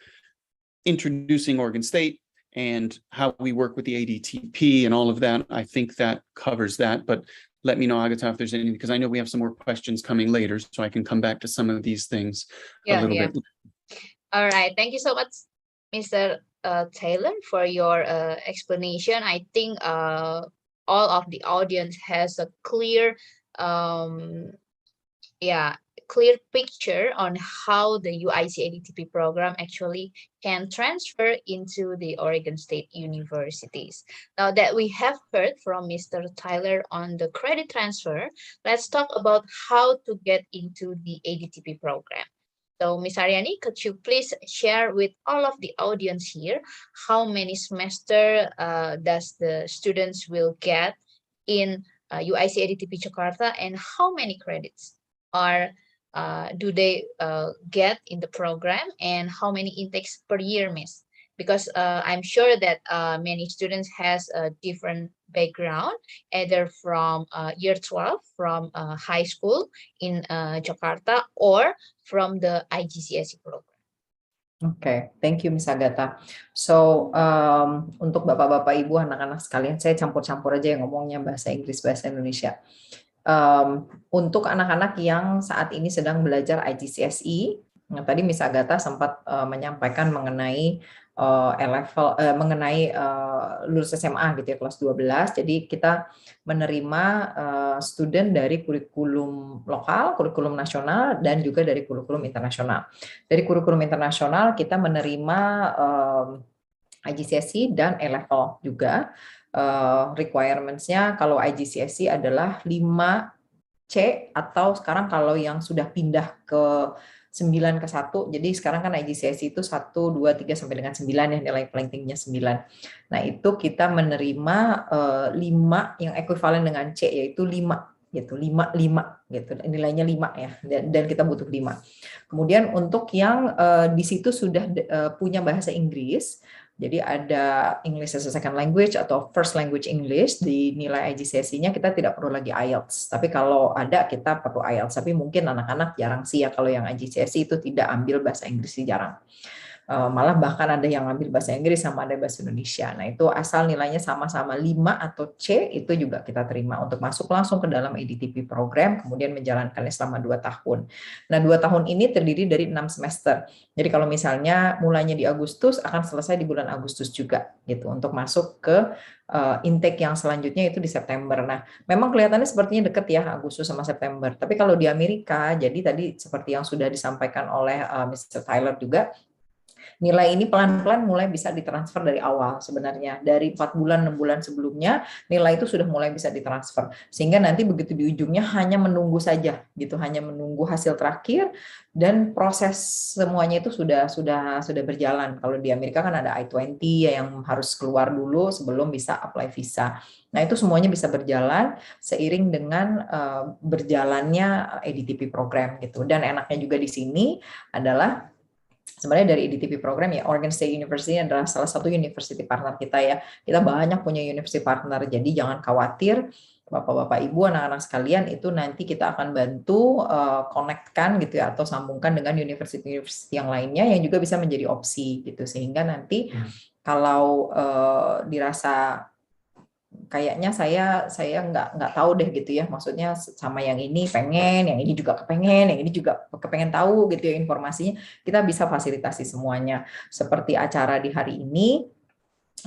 introducing Oregon State and how we work with the ADTP and all of that, I think that covers that. But let me know, Agata, if there's anything, because I know we have some more questions coming later, so I can come back to some of these things a little bit. All right. Thank you so much, Mr. Taylor, for your explanation. I think all of the audience has a clear clear picture on how the UIC ADTP program actually can transfer into the Oregon State Universities. Now that we have heard from Mr. Tyler on the credit transfer, let's talk about how to get into the ADTP program. So, Ms. Ariyani, could you please share with all of the audience here how many semester does the students will get in UIC ADTP Jakarta, and how many credits do they get in the program, and how many intakes per year, Miss? Because I'm sure that many students has a different background, either from year 12, from high school in Jakarta, or from the IGCSE program. Okay, thank you, Miss Agatha. So, untuk Bapak-Bapak, Ibu, anak-anak sekalian, saya campur-campur aja yang ngomongnya bahasa Inggris, bahasa Indonesia. Untuk anak-anak yang saat ini sedang belajar IGCSE, tadi Miss Agatha sempat menyampaikan mengenai mengenai lulus SMA gitu ya, kelas 12. Jadi kita menerima student dari kurikulum lokal, kurikulum nasional, dan juga dari kurikulum internasional. Dari kurikulum internasional kita menerima IGCSE dan A-level juga. Requirements-nya kalau IGCSE adalah 5C, atau sekarang kalau yang sudah pindah ke 9 ke 1, jadi sekarang kan IGCSE itu 1, 2, 3 sampai dengan 9 ya, nilai paling tingginya 9. Nah itu kita menerima 5 yang ekuivalen dengan C, yaitu 5 gitu, 5 gitu, nilainya 5 ya, dan kita butuh 5. Kemudian untuk yang di situ sudah punya bahasa Inggris, jadi ada English as a second language atau first language English di nilai IGCSE-nya, kita tidak perlu lagi IELTS. Tapi kalau ada kita perlu IELTS. Tapi mungkin anak-anak jarang sih ya kalau yang IGCSE itu tidak ambil bahasa Inggris sih jarang. Malah bahkan ada yang ambil bahasa Inggris sama ada bahasa Indonesia. Nah itu asal nilainya sama-sama 5 atau C, itu juga kita terima untuk masuk langsung ke dalam ADTP program, kemudian menjalankannya selama 2 tahun. Nah 2 tahun ini terdiri dari 6 semester. Jadi kalau misalnya mulainya di Agustus, akan selesai di bulan Agustus juga gitu, untuk masuk ke intake yang selanjutnya itu di September. Nah memang kelihatannya sepertinya deket ya, Agustus sama September. Tapi kalau di Amerika, jadi tadi seperti yang sudah disampaikan oleh Mr. Tyler juga, nilai ini pelan-pelan mulai bisa ditransfer dari awal sebenarnya. Dari 4 bulan, 6 bulan sebelumnya, nilai itu sudah mulai bisa ditransfer. Sehingga nanti begitu di ujungnya hanya menunggu saja, gitu, hanya menunggu hasil terakhir, dan proses semuanya itu sudah berjalan. Kalau di Amerika kan ada I-20 yang harus keluar dulu sebelum bisa apply visa. Nah itu semuanya bisa berjalan seiring dengan berjalannya ADTP program gitu. Dan enaknya juga di sini adalah sebenarnya dari ADTP program ya, Oregon State University adalah salah satu university partner kita ya. Kita banyak punya university partner, jadi jangan khawatir Bapak-bapak Ibu, anak-anak sekalian, itu nanti kita akan bantu connect-kan gitu ya, atau sambungkan dengan university-university yang lainnya yang juga bisa menjadi opsi gitu, sehingga nanti kalau dirasa kayaknya saya nggak tahu deh gitu ya, maksudnya sama yang ini pengen, yang ini juga kepengen, yang ini juga kepengen tahu gitu ya informasinya, kita bisa fasilitasi semuanya. Seperti acara di hari ini,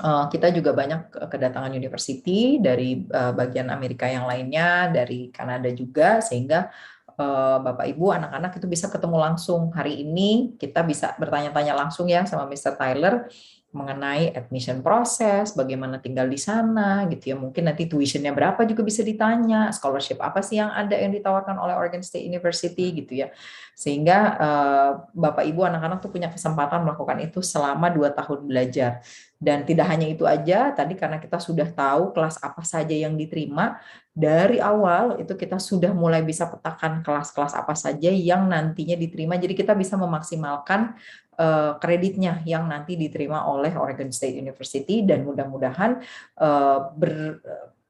kita juga banyak kedatangan university dari bagian Amerika yang lainnya, dari Kanada juga, sehingga Bapak Ibu anak-anak itu bisa ketemu langsung. Hari ini kita bisa bertanya-tanya langsung ya sama Mr. Tyler mengenai admission proses, bagaimana tinggal di sana gitu ya. Mungkin nanti tuitionnya berapa juga bisa ditanya, scholarship apa sih yang ada yang ditawarkan oleh Oregon State University gitu ya. Sehingga Bapak Ibu anak-anak tuh punya kesempatan melakukan itu selama 2 tahun belajar. Dan tidak hanya itu aja, tadi karena kita sudah tahu kelas apa saja yang diterima, dari awal itu kita sudah mulai bisa petakan kelas-kelas apa saja yang nantinya diterima. Jadi kita bisa memaksimalkan kreditnya yang nanti diterima oleh Oregon State University, dan mudah-mudahan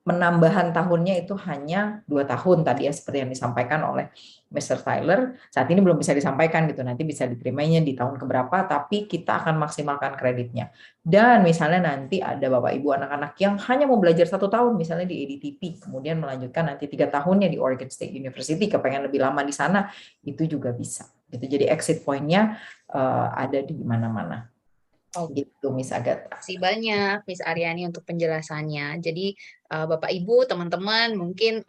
menambahan tahunnya itu hanya 2 tahun tadi ya, seperti yang disampaikan oleh Mr. Tyler. Saat ini belum bisa disampaikan gitu, nanti bisa diterimanya di tahun keberapa, tapi kita akan maksimalkan kreditnya. Dan misalnya nanti ada Bapak Ibu anak-anak yang hanya mau belajar 1 tahun misalnya di ADTP, kemudian melanjutkan nanti 3 tahunnya di Oregon State University, kepengen lebih lama di sana, itu juga bisa. Gitu. Jadi exit point-nya ada di mana-mana. Oh, gitu Miss Agatha. Terima kasih banyak Miss Ariyani untuk penjelasannya. Jadi Bapak Ibu, teman-teman, mungkin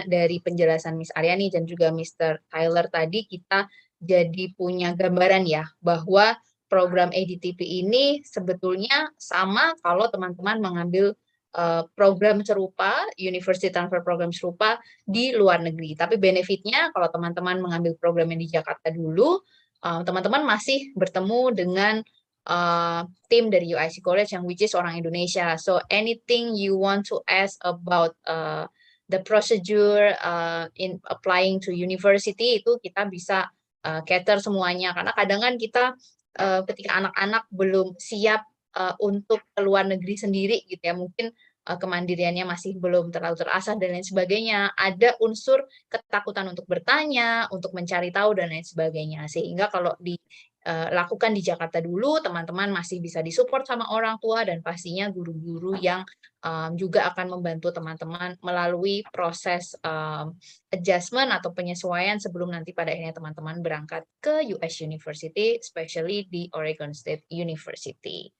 dari penjelasan Miss Ariyani dan juga Mr. Tyler tadi, kita jadi punya gambaran ya bahwa program ADTP ini sebetulnya sama kalau teman-teman mengambil program serupa, University Transfer Program serupa di luar negeri. Tapi benefitnya kalau teman-teman mengambil program yang di Jakarta dulu, teman-teman masih bertemu dengan tim dari UIC College yang which is orang Indonesia. So anything you want to ask about the procedure in applying to university, itu kita bisa cater semuanya. Karena kadang kan kita ketika anak-anak belum siap untuk ke luar negeri sendiri gitu ya, mungkin kemandiriannya masih belum terlalu terasah dan lain sebagainya. Ada unsur ketakutan untuk bertanya, untuk mencari tahu dan lain sebagainya. Sehingga kalau di lakukan di Jakarta dulu, teman-teman masih bisa disupport sama orang tua dan pastinya guru-guru yang juga akan membantu teman-teman melalui proses adjustment atau penyesuaian sebelum nanti pada akhirnya teman-teman berangkat ke US University, especially di Oregon State University.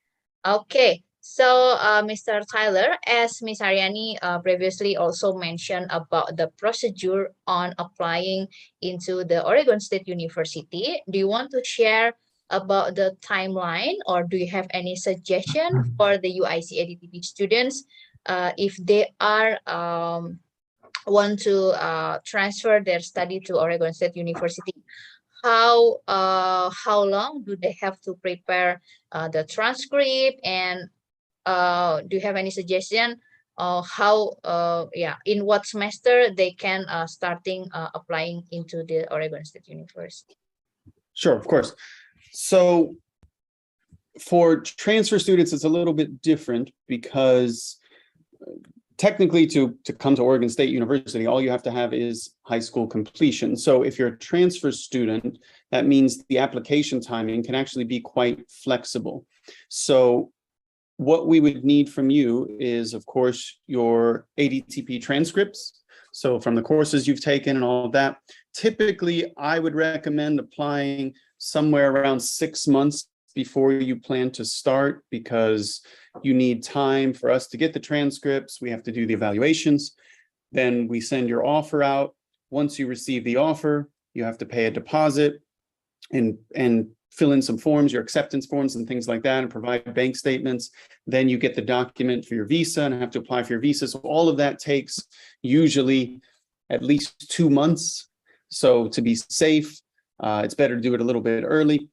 Okay, so Mr. Tyler, as Ms. Ariyani previously also mentioned about the procedure on applying into the Oregon State University, do you want to share about the timeline, or do you have any suggestion for the UIC ADTP students if they are want to transfer their study to Oregon State University? How long do they have to prepare the transcript, and do you have any suggestion how in what semester they can starting applying into the Oregon State University? Sure, of course. So for transfer students, it's a little bit different because technically to come to Oregon State University, all you have to have is high school completion. So if you're a transfer student, that means the application timing can actually be quite flexible. So what we would need from you is, of course, your ADTP transcripts. So from the courses you've taken and all of that. Typically, I would recommend applying somewhere around 6 months before you plan to start, because you need time for us to get the transcripts. We have to do the evaluations. Then we send your offer out. Once you receive the offer, you have to pay a deposit and fill in some forms, your acceptance forms and things like that, and provide bank statements. Then you get the document for your visa and have to apply for your visa. So all of that takes usually at least 2 months. So to be safe, it's better to do it a little bit early.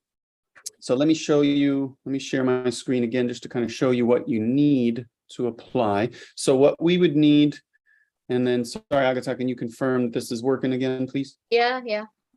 So let me show you, let me share my screen again, just to kind of show you what you need to apply. So what we would need, and then, sorry, Agatha, can you confirm this is working again, please? Yeah.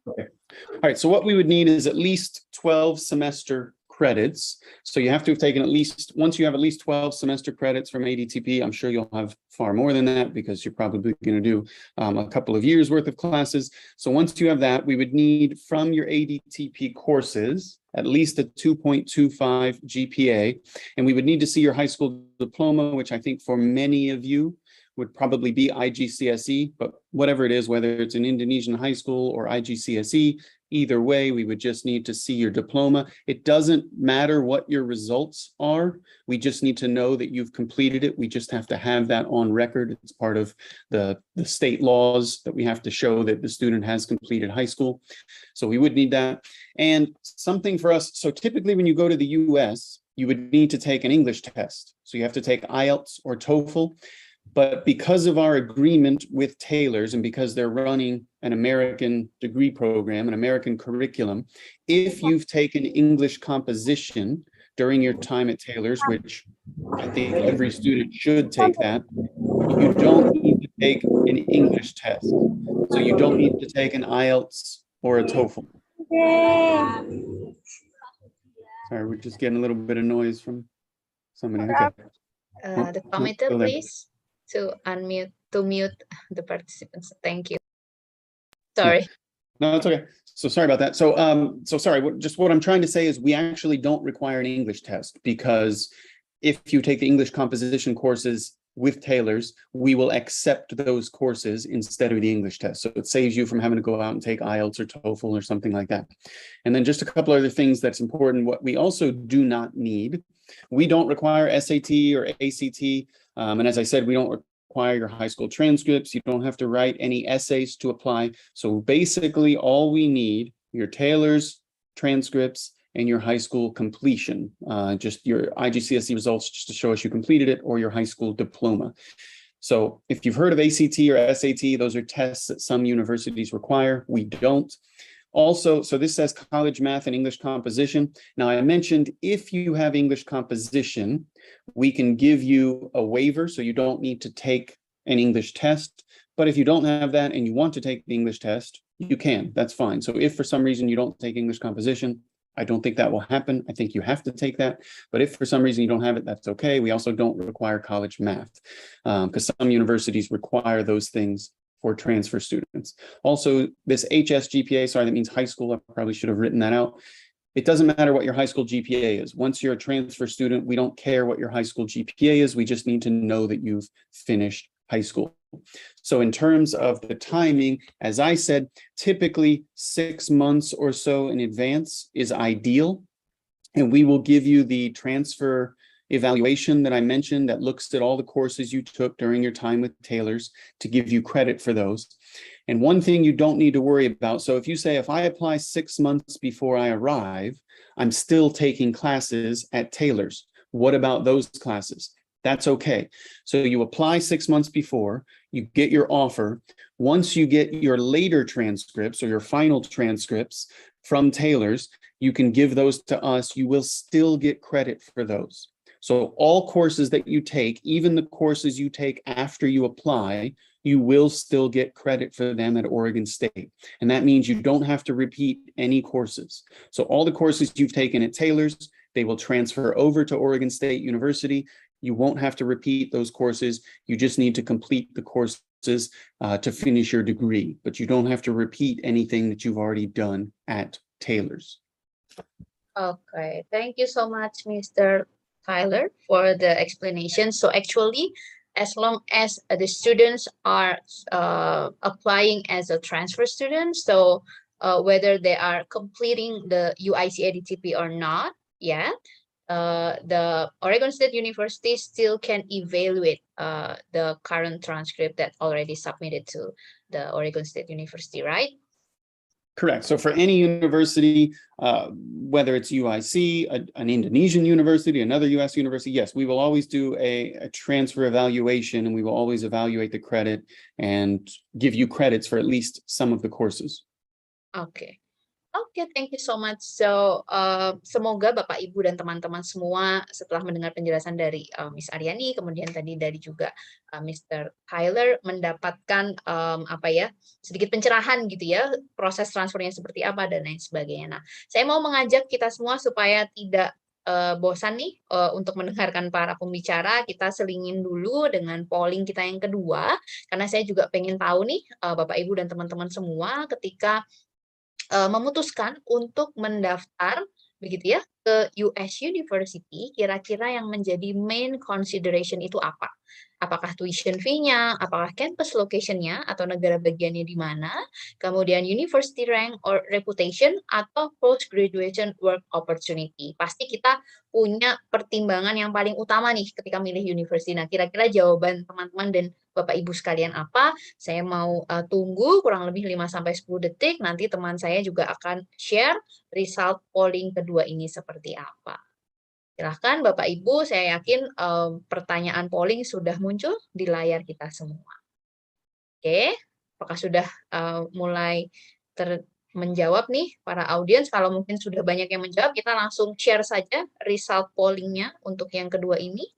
Okay. All right, so what we would need is at least 12 semester credits. So you have to have taken at least, once you have at least 12 semester credits from ADTP, I'm sure you'll have far more than that because you're probably going to do a couple of years worth of classes. So once you have that, we would need from your ADTP courses at least a 2.25 GPA, and we would need to see your high school diploma, which I think for many of you would probably be IGCSE, but whatever it is, whether it's an Indonesian high school or IGCSE, either way, we would just need to see your diploma. It doesn't matter what your results are. We just need to know that you've completed it. We just have to have that on record. It's part of the state laws that we have to show that the student has completed high school. So we would need that. And something for us, so typically when you go to the US, you would need to take an English test. So you have to take IELTS or TOEFL. But because of our agreement with Taylor's and because they're running an American degree program, an American curriculum, if you've taken English composition during your time at Taylor's, which I think every student should take that, you don't need to take an English test. So you don't need to take an IELTS or a TOEFL. Sorry, we're just getting a little bit of noise from somebody. Okay. The committee, please, to unmute, to mute the participants. Thank you. Sorry. Yeah. No, it's okay. So sorry about that. So sorry, just what I'm trying to say is we actually don't require an English test, because if you take the English composition courses with Taylor's, we will accept those courses instead of the English test. So it saves you from having to go out and take IELTS or TOEFL or something like that. And then just a couple other things that's important. What we also do not need, we don't require SAT or ACT. And as I said, we don't require your high school transcripts. You don't have to write any essays to apply. So basically all we need, your Taylor's transcripts and your high school completion, just your IGCSE results just to show us you completed it, or your high school diploma. So if you've heard of ACT or SAT, those are tests that some universities require. We don't. Also, so this says college math and English composition. Now I mentioned if you have English composition, we can give you a waiver, so you don't need to take an English test. But if you don't have that and you want to take the English test, you can, that's fine. So if for some reason you don't take English composition, I don't think that will happen. I think you have to take that. But if for some reason you don't have it, that's okay. We also don't require college math because some universities require those things for transfer students. Also, this HS GPA, sorry, that means high school. I probably should have written that out. It doesn't matter what your high school GPA is. Once you're a transfer student, we don't care what your high school GPA is. We just need to know that you've finished high school. So in terms of the timing, as I said, typically 6 months or so in advance is ideal. And we will give you the transfer evaluation that I mentioned that looks at all the courses you took during your time with Taylor's to give you credit for those. And one thing you don't need to worry about, so if you say, if I apply 6 months before I arrive, I'm still taking classes at Taylor's. What about those classes? That's okay. So you apply 6 months before, you get your offer. Once you get your later transcripts or your final transcripts from Taylor's, you can give those to us. You will still get credit for those. So all courses that you take, even the courses you take after you apply, you will still get credit for them at Oregon State. And that means you don't have to repeat any courses. So all the courses you've taken at Taylor's, they will transfer over to Oregon State University. You won't have to repeat those courses. You just need to complete the courses to finish your degree, but you don't have to repeat anything that you've already done at Taylor's. Okay, thank you so much, Mr. Tyler, for the explanation. So actually, as long as the students are applying as a transfer student, so whether they are completing the UIC ADTP or not yet, the Oregon State University still can evaluate the current transcript that already submitted to the Oregon State University, right? Correct. So for any university, whether it's UIC, an Indonesian university, another US university, yes, we will always do a transfer evaluation, and we will always evaluate the credit and give you credits for at least some of the courses. Okay. Oke, thank you so much. So, semoga Bapak, Ibu, dan teman-teman semua setelah mendengar penjelasan dari Miss Ariyani, kemudian tadi dari juga Mr. Tyler mendapatkan sedikit pencerahan gitu ya, proses transfernya seperti apa dan lain sebagainya. Nah, saya mau mengajak kita semua supaya tidak bosan nih untuk mendengarkan para pembicara. Kita selingin dulu dengan polling kita yang kedua, karena saya juga pengen tahu nih Bapak, Ibu, dan teman-teman semua ketika memutuskan untuk mendaftar begitu ya ke US University, kira-kira yang menjadi main consideration itu apa? Apakah tuition fee-nya, apakah campus location-nya, atau negara bagiannya di mana, kemudian university rank or reputation, atau post-graduation work opportunity. Pasti kita punya pertimbangan yang paling utama nih ketika milih university. Nah, kira-kira jawaban teman-teman dan Bapak Ibu sekalian apa? Saya mau tunggu kurang lebih 5-10 detik, nanti teman saya juga akan share result polling kedua ini seperti apa. Silahkan Bapak Ibu, saya yakin pertanyaan polling sudah muncul di layar kita semua. Oke, apakah sudah mulai menjawab nih para audiens? Kalau mungkin sudah banyak yang menjawab, kita langsung share saja result pollingnya untuk yang kedua ini.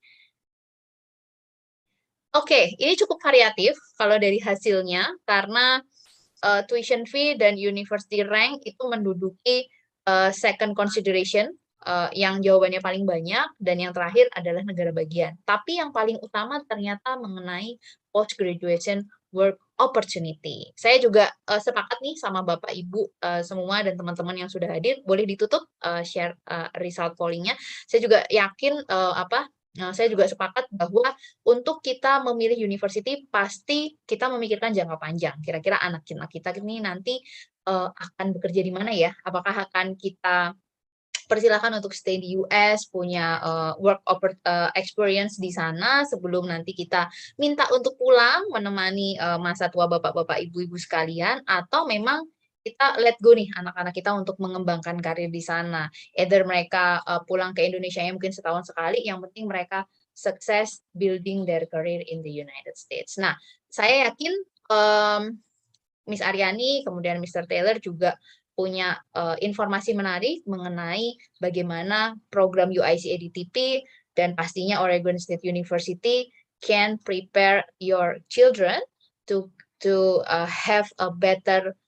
Oke, ini cukup variatif kalau dari hasilnya, karena tuition fee dan university rank itu menduduki second consideration, yang jawabannya paling banyak, dan yang terakhir adalah negara bagian. Tapi yang paling utama ternyata mengenai post-graduation work opportunity. Saya juga sepakat nih sama Bapak Ibu semua dan teman-teman yang sudah hadir. Boleh ditutup share result pollingnya. Saya juga yakin saya juga sepakat bahwa untuk kita memilih university pasti kita memikirkan jangka panjang. Kira-kira anak kita ini nanti akan bekerja di mana ya? Apakah akan kita persilakan untuk stay di US, punya work experience di sana sebelum nanti kita minta untuk pulang menemani masa tua bapak-bapak, ibu-ibu sekalian, atau memang kita let go nih anak-anak kita untuk mengembangkan karir di sana. Either mereka pulang ke Indonesia yang mungkin setahun sekali, yang penting mereka sukses building their career in the United States. Nah, saya yakin Miss Ariyani, kemudian Mr. Taylor juga punya informasi menarik mengenai bagaimana program UIC ADTP dan pastinya Oregon State University can prepare your children to have a better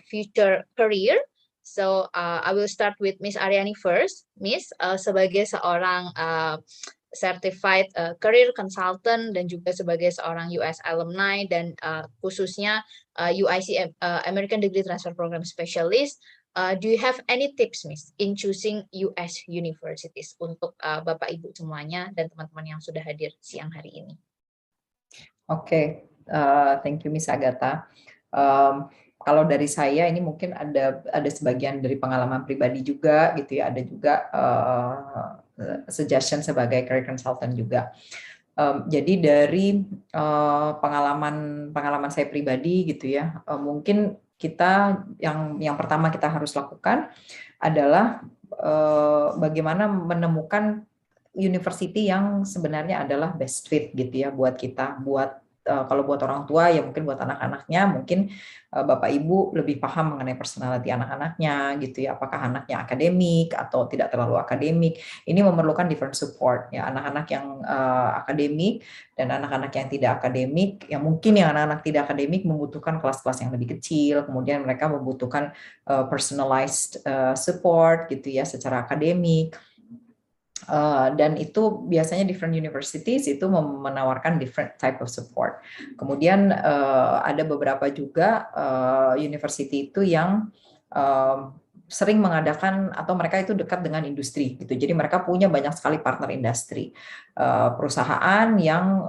future career. So I will start with Miss Ariyani first. Miss, sebagai seorang certified career consultant dan juga sebagai seorang US alumni dan khususnya UIC American Degree Transfer Program Specialist, Do you have any tips, Miss, in choosing US universities untuk Bapak Ibu semuanya dan teman-teman yang sudah hadir siang hari ini? Oke, thank you Miss Agatha. Kalau dari saya ini mungkin ada sebagian dari pengalaman pribadi juga gitu ya, ada juga suggestion sebagai career consultant juga. Jadi dari pengalaman saya pribadi gitu ya, mungkin kita yang pertama kita harus lakukan adalah bagaimana menemukan university yang sebenarnya adalah best fit gitu ya buat kita, kalau buat orang tua ya mungkin buat anak-anaknya, mungkin Bapak Ibu lebih paham mengenai personality anak-anaknya gitu ya, apakah anaknya akademik atau tidak terlalu akademik. Ini memerlukan different support ya, anak-anak yang akademik dan anak-anak yang tidak akademik, yang mungkin yang anak-anak tidak akademik membutuhkan kelas-kelas yang lebih kecil, kemudian mereka membutuhkan personalized support gitu ya secara akademik. Dan itu biasanya different universities itu menawarkan different type of support. Kemudian ada beberapa juga university itu yang sering mengadakan atau mereka itu dekat dengan industri gitu. Jadi mereka punya banyak sekali partner industri. Perusahaan yang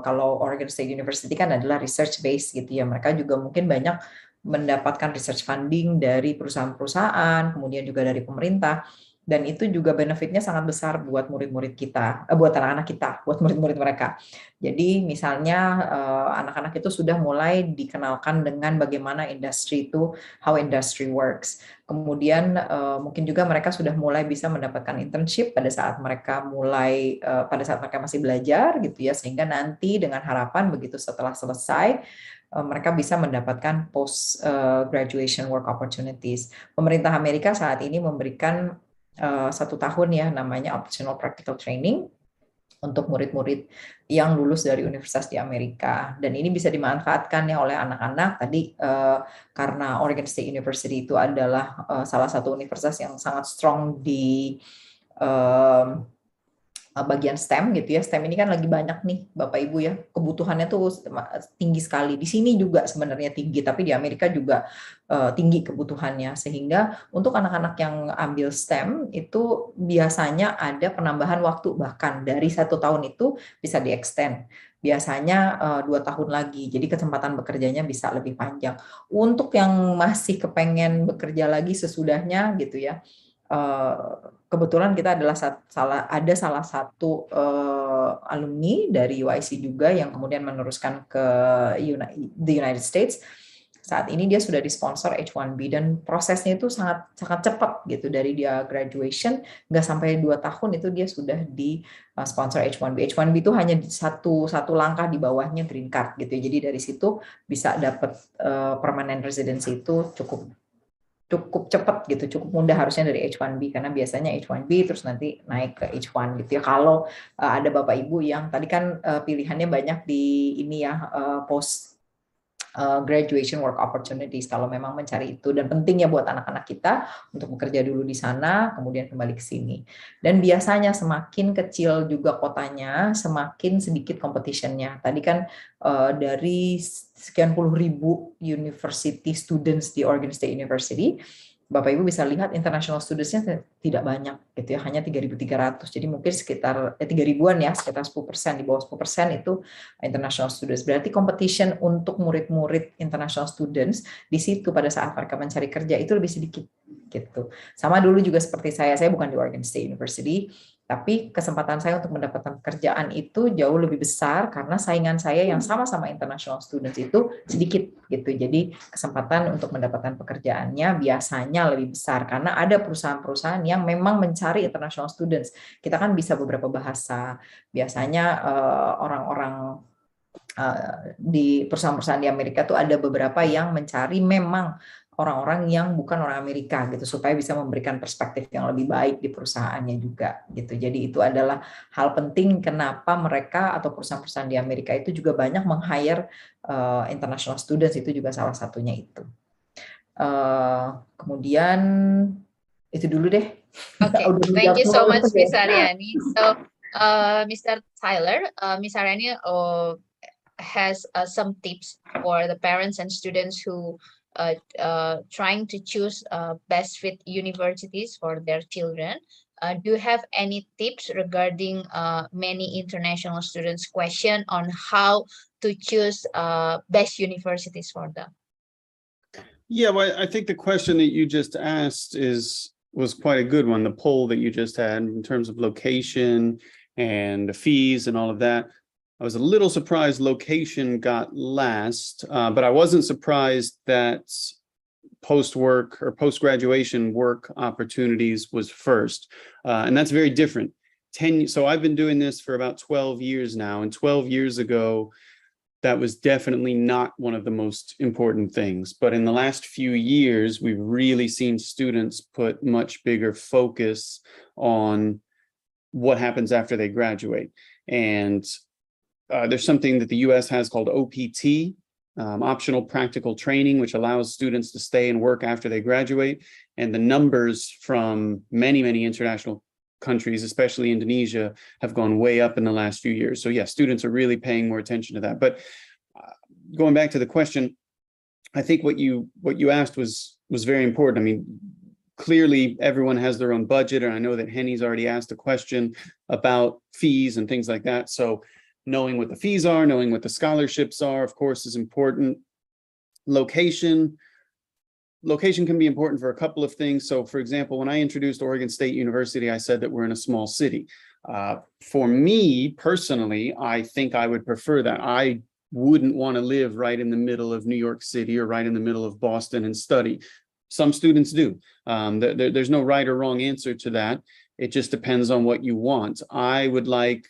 kalau Oregon State University kan adalah research based gitu ya. Mereka juga mungkin banyak mendapatkan research funding dari perusahaan-perusahaan, kemudian juga dari pemerintah. Dan itu juga benefitnya sangat besar buat murid-murid kita, buat anak-anak kita, buat murid-murid mereka. Jadi misalnya anak-anak itu sudah mulai dikenalkan dengan bagaimana industri itu, how industry works. Kemudian mungkin juga mereka sudah mulai bisa mendapatkan internship pada saat mereka masih belajar gitu ya, sehingga nanti dengan harapan begitu setelah selesai mereka bisa mendapatkan post graduation work opportunities. Pemerintah Amerika saat ini memberikan 1 tahun ya namanya optional practical training untuk murid-murid yang lulus dari universitas di Amerika, dan ini bisa dimanfaatkan ya oleh anak-anak tadi karena Oregon State University itu adalah salah satu universitas yang sangat strong di bagian STEM gitu ya. STEM ini kan lagi banyak nih Bapak Ibu ya, kebutuhannya tuh tinggi sekali. Di sini juga sebenarnya tinggi, tapi di Amerika juga tinggi kebutuhannya, sehingga untuk anak-anak yang ambil STEM itu biasanya ada penambahan waktu, bahkan dari 1 tahun itu bisa di-extend. Biasanya 2 tahun lagi, jadi kesempatan bekerjanya bisa lebih panjang. Untuk yang masih kepengen bekerja lagi sesudahnya gitu ya, kebetulan kita adalah salah satu alumni dari UIC juga yang kemudian meneruskan ke the United States. Saat ini dia sudah disponsor H1B dan prosesnya itu sangat cepat gitu, dari dia graduation nggak sampai 2 tahun itu dia sudah di sponsor H1B. H1B itu hanya satu langkah di bawahnya green card gitu. Jadi dari situ bisa dapat permanent residency itu cukup cepat gitu, cukup mudah harusnya dari H1B, karena biasanya H1B terus nanti naik ke H1 gitu ya. Kalau ada Bapak Ibu yang tadi kan pilihannya banyak di ini ya, post graduation work opportunities, kalau memang mencari itu, dan penting ya buat anak-anak kita untuk bekerja dulu di sana kemudian kembali ke sini. Dan biasanya semakin kecil juga kotanya semakin sedikit competition-nya. Tadi kan dari sekian puluh ribu university students di Oregon State University, Bapak Ibu bisa lihat international students-nya tidak banyak gitu ya, hanya 3.300. Jadi mungkin sekitar 3.000-an ya, sekitar 10%, di bawah 10% itu international students. Berarti competition untuk murid-murid international students di situ pada saat mereka mencari kerja itu lebih sedikit gitu. Sama dulu juga seperti saya bukan di Oregon State University, tapi kesempatan saya untuk mendapatkan pekerjaan itu jauh lebih besar karena saingan saya yang sama-sama international students itu sedikit gitu. Jadi kesempatan untuk mendapatkan pekerjaannya biasanya lebih besar karena ada perusahaan-perusahaan yang memang mencari international students. Kita kan bisa beberapa bahasa. Biasanya orang-orang di perusahaan-perusahaan di Amerika tuh ada beberapa yang mencari memang orang-orang yang bukan orang Amerika gitu, supaya bisa memberikan perspektif yang lebih baik di perusahaannya juga gitu. Jadi itu adalah hal penting kenapa mereka atau perusahaan-perusahaan di Amerika itu juga banyak meng-hire international students, itu juga salah satunya itu. Kemudian itu dulu deh. Okay, thank you so much, Miss Ariyani. So, Mr. Tyler, Miss Ariyani has some tips for the parents and students who trying to choose best fit universities for their children. Do you have any tips regarding many international students' question on how to choose best universities for them? Yeah, well, I think the question that you just asked was quite a good one. The poll that you just had in terms of location and the fees and all of that. I was a little surprised location got last, but I wasn't surprised that post-work or post-graduation work opportunities was first. And that's very different. So I've been doing this for about 12 years now, and 12 years ago, that was definitely not one of the most important things. But in the last few years, we've really seen students put much bigger focus on what happens after they graduate. And there's something that the US has called OPT, optional practical training, which allows students to stay and work after they graduate. And the numbers from many, many international countries, especially Indonesia, have gone way up in the last few years. So yeah, students are really paying more attention to that. But going back to the question, I think what you asked was very important. I mean, clearly everyone has their own budget, and I know that Henny's already asked a question about fees and things like that. So knowing what the fees are, knowing what the scholarships are, of course, is important. Location can be important for a couple of things. So for example, when I introduced Oregon State University, I said that we're in a small city. For me personally, I think I would prefer that. I wouldn't want to live right in the middle of New York City or right in the middle of Boston and study. Some students do. There's no right or wrong answer to that. It just depends on what you want. I would like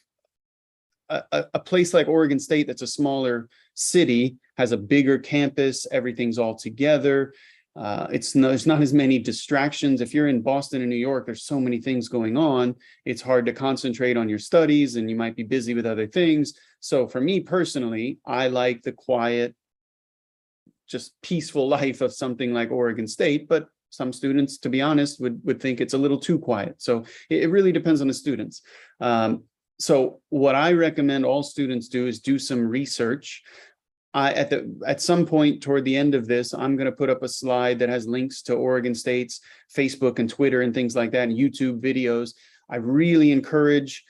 a place like Oregon State that's a smaller city, has a bigger campus, everything's all together. There's not as many distractions. If you're in Boston and New York, there's so many things going on. It's hard to concentrate on your studies and you might be busy with other things. So for me personally, I like the quiet, just peaceful life of something like Oregon State, but some students, to be honest, would think it's a little too quiet. So it really depends on the students. So what I recommend all students do is do some research. At some point toward the end of this, I'm going to put up a slide that has links to Oregon State's Facebook and Twitter and things like that, and YouTube videos. I really encourage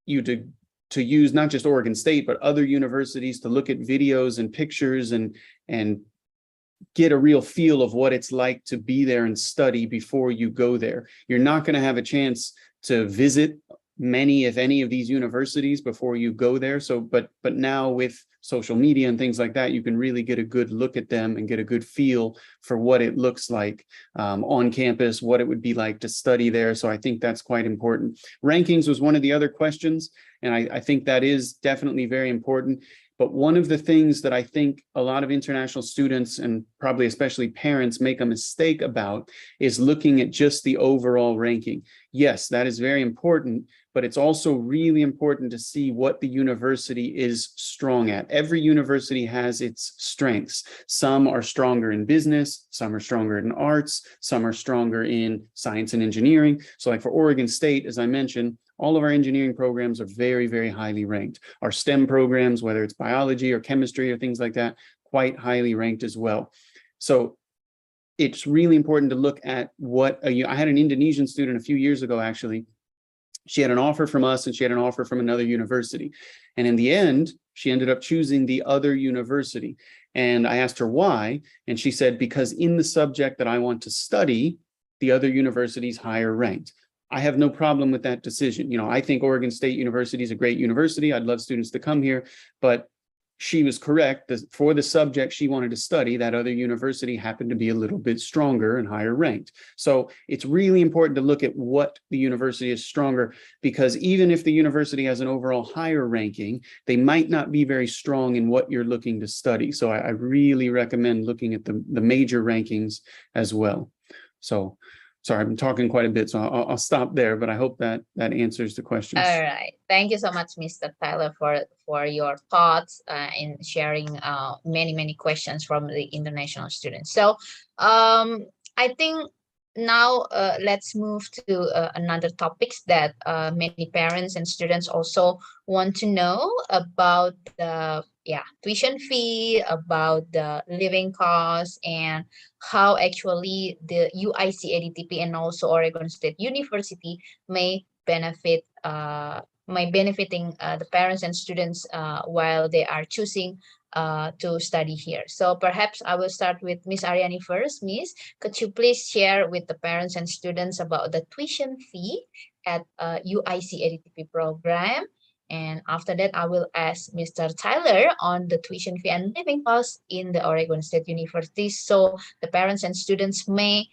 you to use not just Oregon State, but other universities, to look at videos and pictures and get a real feel of what it's like to be there and study before you go there. You're not going to have a chance to visit many, if any, of these universities before you go there. So, but now with social media and things like that, you can really get a good look at them and get a good feel for what it looks like on campus, what it would be like to study there. So I think that's quite important. Rankings was one of the other questions, and I think that is definitely very important. But one of the things that I think a lot of international students, and probably especially parents, make a mistake about is looking at just the overall ranking. Yes, that is very important, but it's also really important to see what the university is strong at. Every university has its strengths. Some are stronger in business, some are stronger in arts, some are stronger in science and engineering. So like for Oregon State, as I mentioned, all of our engineering programs are very, very highly ranked. Our STEM programs, whether it's biology or chemistry or things like that, quite highly ranked as well. So it's really important to look at I had an Indonesian student a few years ago, actually. She had an offer from us and she had an offer from another university. And in the end, she ended up choosing the other university. And I asked her why. And she said, because in the subject that I want to study, the other university is higher ranked. I have no problem with that decision. I think Oregon State University is a great university. I'd love students to come here, but she was correct. For the subject she wanted to study, that other university happened to be a little bit stronger and higher ranked. So it's really important to look at what the university is stronger, because even if the university has an overall higher ranking, they might not be very strong in what you're looking to study. So I really recommend looking at the major rankings as well. So sorry, I've been talking quite a bit, so I'll stop there, but I hope that answers the questions. All right. Thank you so much, Mr. Tyler, for your thoughts in sharing many questions from the international students. So I think now let's move to another topics that many parents and students also want to know about the tuition fee, about the living costs, and how actually the UIC ADTP and also Oregon State University may benefiting the parents and students while they are choosing to study here. So perhaps I will start with Miss Ariyani first. Miss, could you please share with the parents and students about the tuition fee at UIC ADTP program? And after that, I will ask Mr. Tyler on the tuition fee and living costs in the Oregon State University. So the parents and students may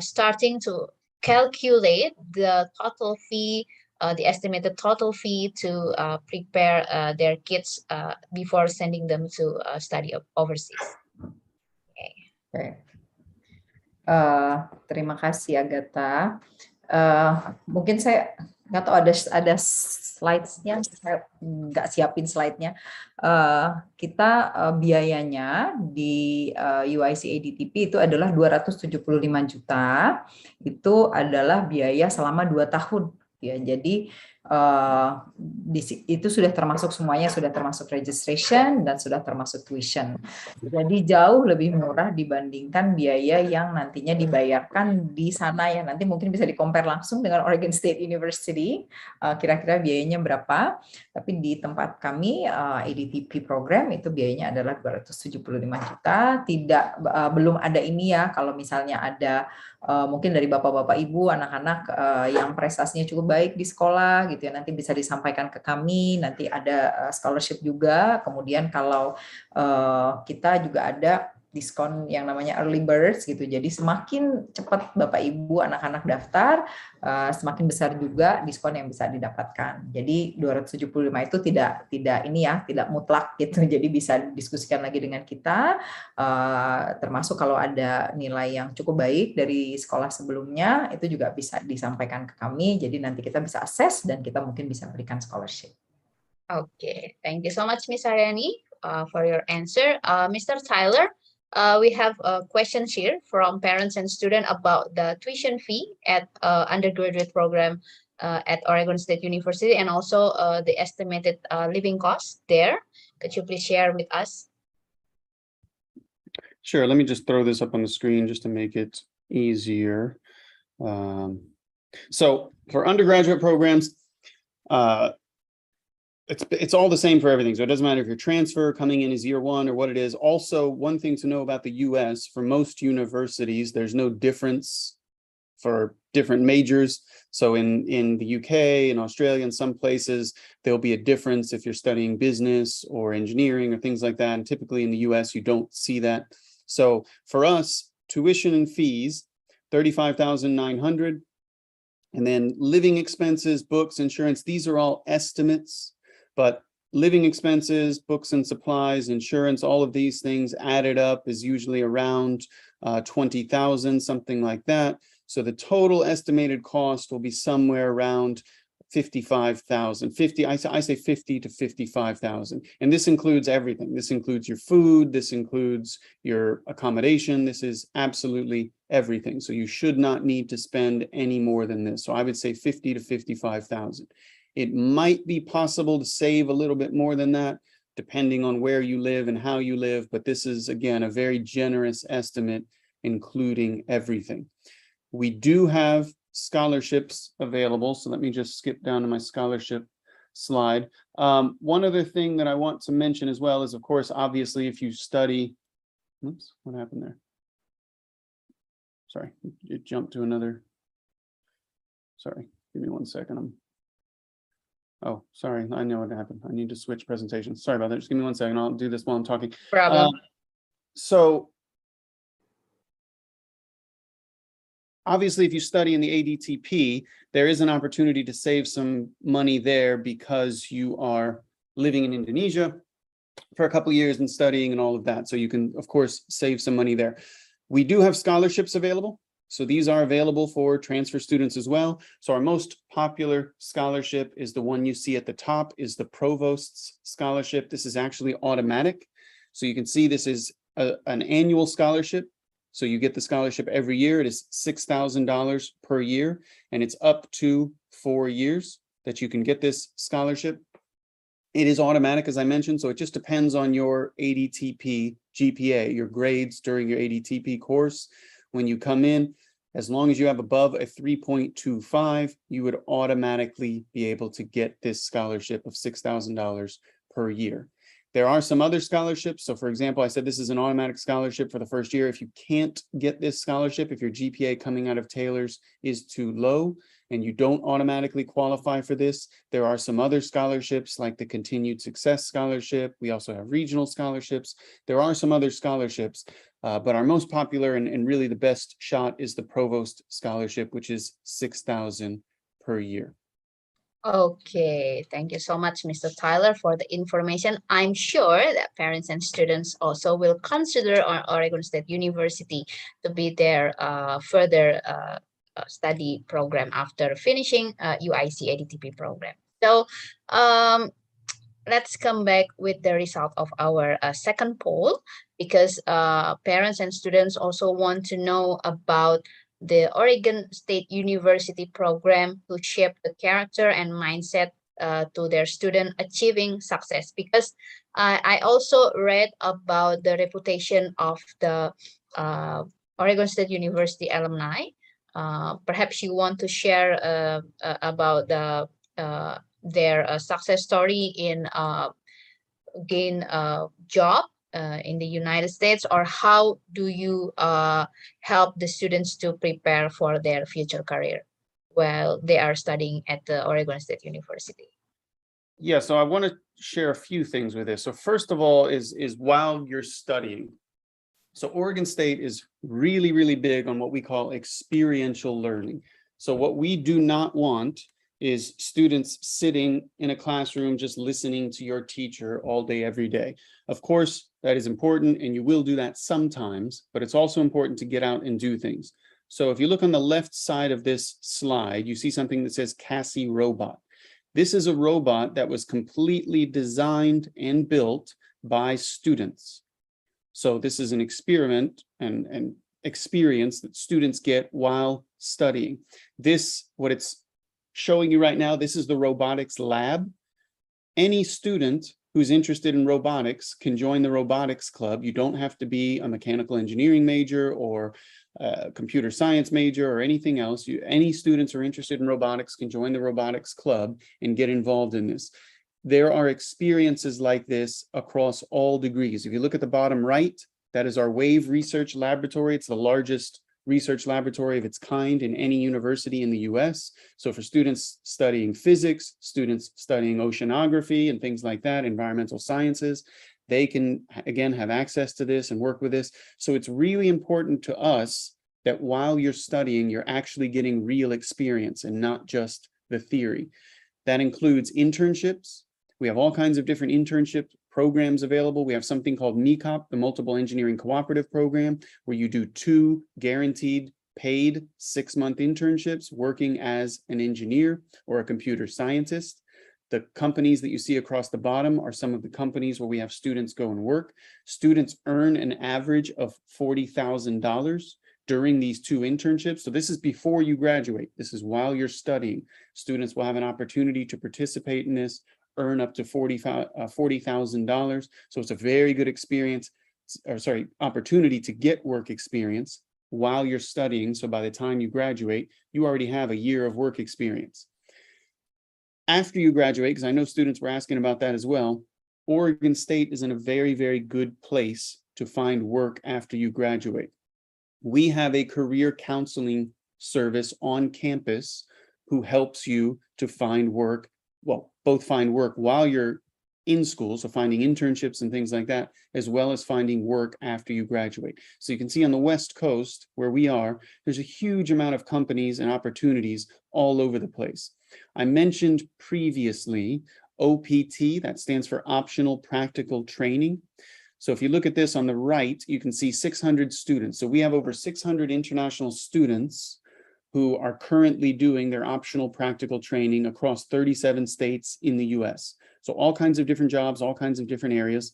starting to calculate the total fee, the estimated total fee to prepare their kids before sending them to study overseas. Okay. Terima kasih Agatha. Mungkin saya nggak tahu ada slides-nya, saya nggak siapin slide-nya. Kita biayanya di UIC ADTP itu adalah 275 juta. Itu adalah biaya selama 2 tahun. Ya, jadi itu sudah termasuk semuanya, sudah termasuk registration dan sudah termasuk tuition. Jadi jauh lebih murah dibandingkan biaya yang nantinya dibayarkan di sana ya. Nanti mungkin bisa di-compare langsung dengan Oregon State University, kira-kira biayanya berapa. Tapi di tempat kami ADTP program itu biayanya adalah 275 juta. Belum ada ini ya, kalau misalnya ada mungkin dari bapak-bapak ibu, anak-anak yang prestasinya cukup baik di sekolah gitu ya, nanti bisa disampaikan ke kami. Nanti ada scholarship juga. Kemudian kalau kita juga ada diskon yang namanya early birds gitu. Jadi semakin cepat Bapak Ibu anak-anak daftar, semakin besar juga diskon yang bisa didapatkan. Jadi 275 itu tidak mutlak gitu. Jadi bisa diskusikan lagi dengan kita, termasuk kalau ada nilai yang cukup baik dari sekolah sebelumnya, itu juga bisa disampaikan ke kami. Jadi nanti kita bisa assess dan kita mungkin bisa berikan scholarship. Okay, thank you so much, Ms. Ariyani, for your answer. Mr. Tyler, we have questions here from parents and students about the tuition fee at undergraduate program at Oregon State University and also the estimated living costs there. Could you please share with us? Sure, let me just throw this up on the screen just to make it easier. So for undergraduate programs, it's all the same for everything. So it doesn't matter if you're transfer coming in as year one or what it is. Also, one thing to know about the US, for most universities, there's no difference for different majors. So in the UK, in Australia, in some places, there'll be a difference if you're studying business or engineering or things like that. And typically in the US, you don't see that. So for us, tuition and fees, $35,900. And then living expenses, books, insurance, these are all estimates. But living expenses, books and supplies, insurance, all of these things added up is usually around 20,000, something like that. So the total estimated cost will be somewhere around 55,000. I say 50 to 55,000. And this includes everything. This includes your food. This includes your accommodation. This is absolutely everything. So you should not need to spend any more than this. So I would say 50 to 55,000. It might be possible to save a little bit more than that, depending on where you live and how you live. But this is, again, a very generous estimate, including everything. We do have scholarships available. So let me just skip down to my scholarship slide. One other thing that I want to mention as well is, of course, obviously, if you study, oops, what happened there? Sorry, it jumped to another. Sorry, give me 1 second. Oh, sorry, I know what happened. I need to switch presentations. Sorry about that. Just give me 1 second. I'll do this while I'm talking. Problem. So obviously, if you study in the ADTP, there is an opportunity to save some money there because you are living in Indonesia for a couple of years and studying and all of that. So you can, of course, save some money there. We do have scholarships available. So these are available for transfer students as well. So our most popular scholarship is the one you see at the top, is the Provost's Scholarship. This is actually automatic. So you can see this is an annual scholarship. So you get the scholarship every year. It is $6,000 per year, and it's up to 4 years that you can get this scholarship. It is automatic, as I mentioned, so it just depends on your ADTP GPA, your grades during your ADTP course. When you come in, as long as you have above a 3.25, you would automatically be able to get this scholarship of $6,000 per year. There are some other scholarships. So for example, I said this is an automatic scholarship for the first year. If you can't get this scholarship, if your GPA coming out of Taylor's is too low and you don't automatically qualify for this, there are some other scholarships like the Continued Success Scholarship. We also have regional scholarships. There are some other scholarships, but our most popular and really the best shot is the Provost Scholarship, which is $6,000 per year. Okay, thank you so much, Mr. Tyler, for the information. I'm sure that parents and students also will consider Oregon State University to be their further study program after finishing UIC ADTP program. So let's come back with the result of our second poll, because parents and students also want to know about the Oregon State University program to shape the character and mindset to their student achieving success. Because I also read about the reputation of the Oregon State University alumni. Perhaps you want to share about their success story in gain a job in the United States, or how do you help the students to prepare for their future career while they are studying at the Oregon State University? Yeah, so I want to share a few things with this. So first of all is while you're studying. So Oregon State is really, really big on what we call experiential learning. So what we do not want is students sitting in a classroom just listening to your teacher all day, every day. Of course, that is important, and you will do that sometimes, but it's also important to get out and do things. So if you look on the left side of this slide, you see something that says Cassie Robot. This is a robot that was completely designed and built by students. So this is an experiment and experience that students get while studying. This, what it's showing you right now, this is the robotics lab. Any student who's interested in robotics can join the robotics club. You don't have to be a mechanical engineering major or a computer science major or anything else. Any students who are interested in robotics can join the robotics club and get involved in this. There are experiences like this across all degrees. If you look at the bottom right, that is our WAVE Research Laboratory. It's the largest research laboratory of its kind in any university in the US. So for students studying physics, students studying oceanography and things like that, environmental sciences, they can, again, have access to this and work with this. So it's really important to us that while you're studying, you're actually getting real experience and not just the theory. That includes internships. We have all kinds of different internship programs available. We have something called MECOP, the Multiple Engineering Cooperative Program, where you do 2 guaranteed paid 6-month internships working as an engineer or a computer scientist. The companies that you see across the bottom are some of the companies where we have students go and work. Students earn an average of $40,000 during these 2 internships. So this is before you graduate. This is while you're studying. Students will have an opportunity to participate in this, earn up to $40,000. So it's a very good experience, or sorry, opportunity to get work experience while you're studying. So by the time you graduate, you already have a year of work experience. After you graduate, because I know students were asking about that as well, Oregon State is in a very, very good place to find work after you graduate. We have a career counseling service on campus who helps you to find work. Well, both find work while you're in school, so finding internships and things like that, as well as finding work after you graduate. So you can see on the West Coast, where we are, there's a huge amount of companies and opportunities all over the place. I mentioned previously OPT, that stands for Optional Practical Training. So if you look at this on the right, you can see 600 students. So we have over 600 international students who are currently doing their optional practical training across 37 states in the US. So all kinds of different jobs, all kinds of different areas.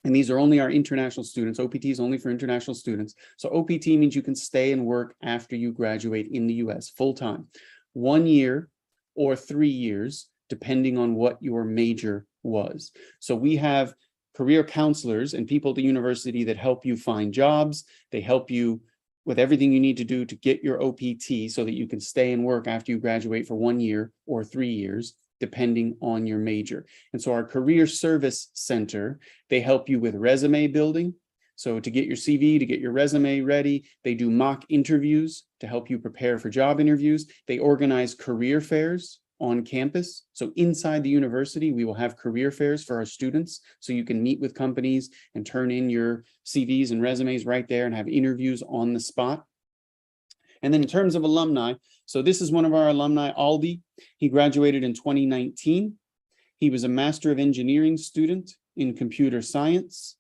And these are only our international students. OPT is only for international students. So OPT means you can stay and work after you graduate in the US full-time. 1 year or 3 years, depending on what your major was. So we have career counselors and people at the university that help you find jobs. They help you with everything you need to do to get your OPT so that you can stay and work after you graduate for 1 year or 3 years, depending on your major. And so our Career Service Center, they help you with resume building. So to get your CV, to get your resume ready, they do mock interviews to help you prepare for job interviews. They organize career fairs on campus. So inside the university, we will have career fairs for our students. So you can meet with companies and turn in your CVs and resumes right there and have interviews on the spot. And then in terms of alumni, so this is one of our alumni, Aldi. He graduated in 2019. He was a Master of Engineering student in computer science.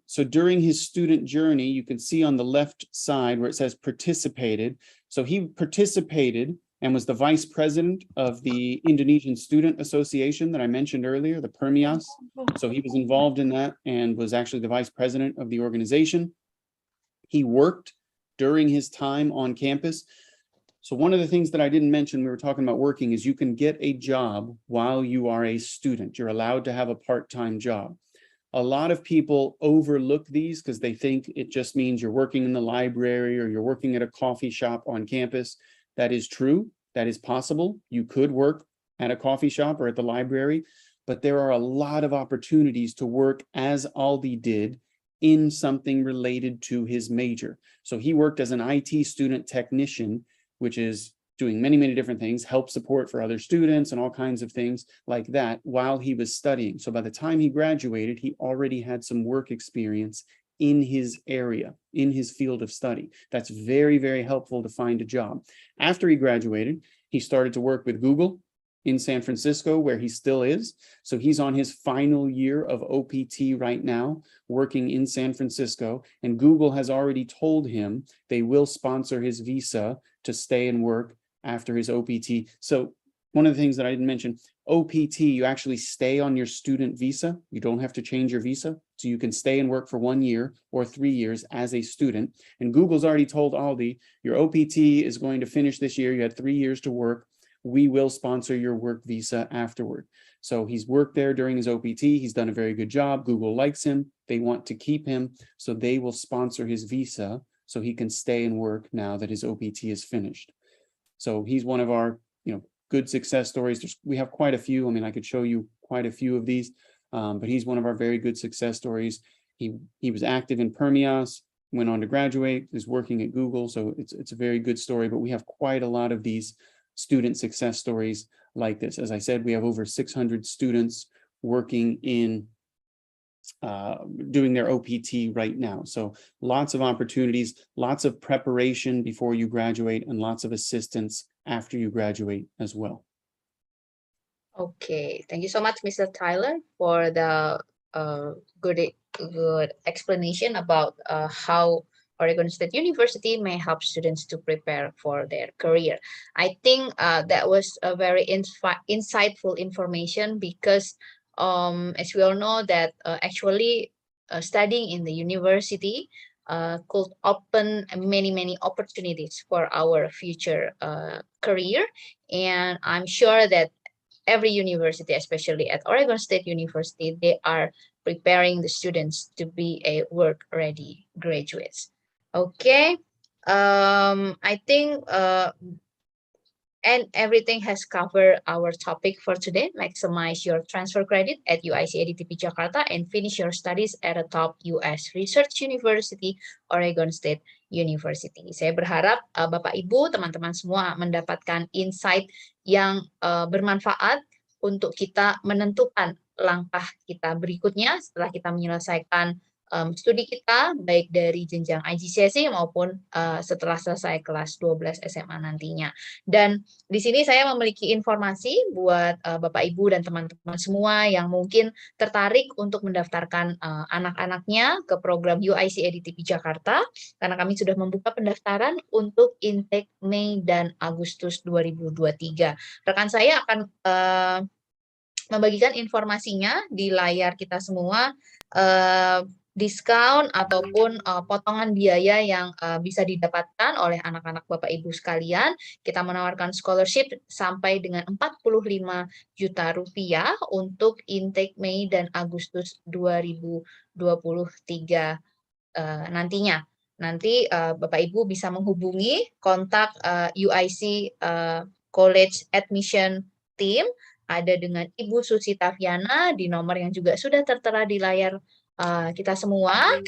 So during his student journey, you can see on the left side where it says participated. So he participated and was the vice president of the Indonesian Student Association that I mentioned earlier, the PERMIAS. So he was involved in that and was actually the vice president of the organization. He worked during his time on campus. So one of the things that I didn't mention, we were talking about working, is you can get a job while you are a student. You're allowed to have a part-time job. A lot of people overlook these because they think it just means you're working in the library or you're working at a coffee shop on campus. That is true. That is possible. You could work at a coffee shop or at the library, but there are a lot of opportunities to work as Aldi did in something related to his major. So he worked as an IT student technician, which is doing many, many different things, help support for other students and all kinds of things like that while he was studying. So by the time he graduated, he already had some work experience in his area, in his field of study. That's very, very helpful to find a job. After he graduated, he started to work with Google in San Francisco, where he still is. So he's on his final year of OPT right now, working in San Francisco, and Google has already told him they will sponsor his visa to stay and work after his OPT. So one of the things that I didn't mention, OPT, you actually stay on your student visa. You don't have to change your visa. So you can stay and work for 1 year or 3 years as a student. And Google's already told Aldi, your OPT is going to finish this year. You had 3 years to work. We will sponsor your work visa afterward. So he's worked there during his OPT. He's done a very good job. Google likes him. They want to keep him. So they will sponsor his visa so he can stay and work now that his OPT is finished. So he's one of our, good success stories. We have quite a few. I mean, I could show you quite a few of these, but he's one of our very good success stories. He was active in PERMIAS, went on to graduate, is working at Google. So it's a very good story, but we have quite a lot of these student success stories like this. As I said, we have over 600 students working in doing their OPT right now. So lots of opportunities, lots of preparation before you graduate, and lots of assistance after you graduate as well. Okay, thank you so much, Mr. Tyler, for the good explanation about how Oregon State University may help students to prepare for their career. I think that was a very insightful information because as we all know that actually studying in the university could open many opportunities for our future career. And I'm sure that every university, especially at Oregon State University, they are preparing the students to be a work-ready graduates. Okay, I think and everything has covered our topic for today. Maximize your transfer credit at UIC Adtp Jakarta and finish your studies at a top US Research University, Oregon State University. Saya berharap Bapak Ibu, teman-teman semua mendapatkan insight yang bermanfaat untuk kita menentukan langkah kita berikutnya setelah kita menyelesaikan studi kita, baik dari jenjang IGCSE maupun setelah selesai kelas 12 SMA nantinya. Dan di sini saya memiliki informasi buat Bapak Ibu dan teman-teman semua yang mungkin tertarik untuk mendaftarkan anak-anaknya ke program UIC Adtp Jakarta, karena kami sudah membuka pendaftaran untuk intake Mei dan Agustus 2023. Rekan saya akan membagikan informasinya di layar kita semua. diskon ataupun potongan biaya yang bisa didapatkan oleh anak-anak Bapak Ibu sekalian. Kita menawarkan scholarship sampai dengan 45 juta rupiah untuk intake Mei dan Agustus 2023 nantinya. Nanti Bapak Ibu bisa menghubungi kontak UIC College Admission Team, ada dengan Ibu Susi Taviana di nomor yang juga sudah tertera di layar kita semua.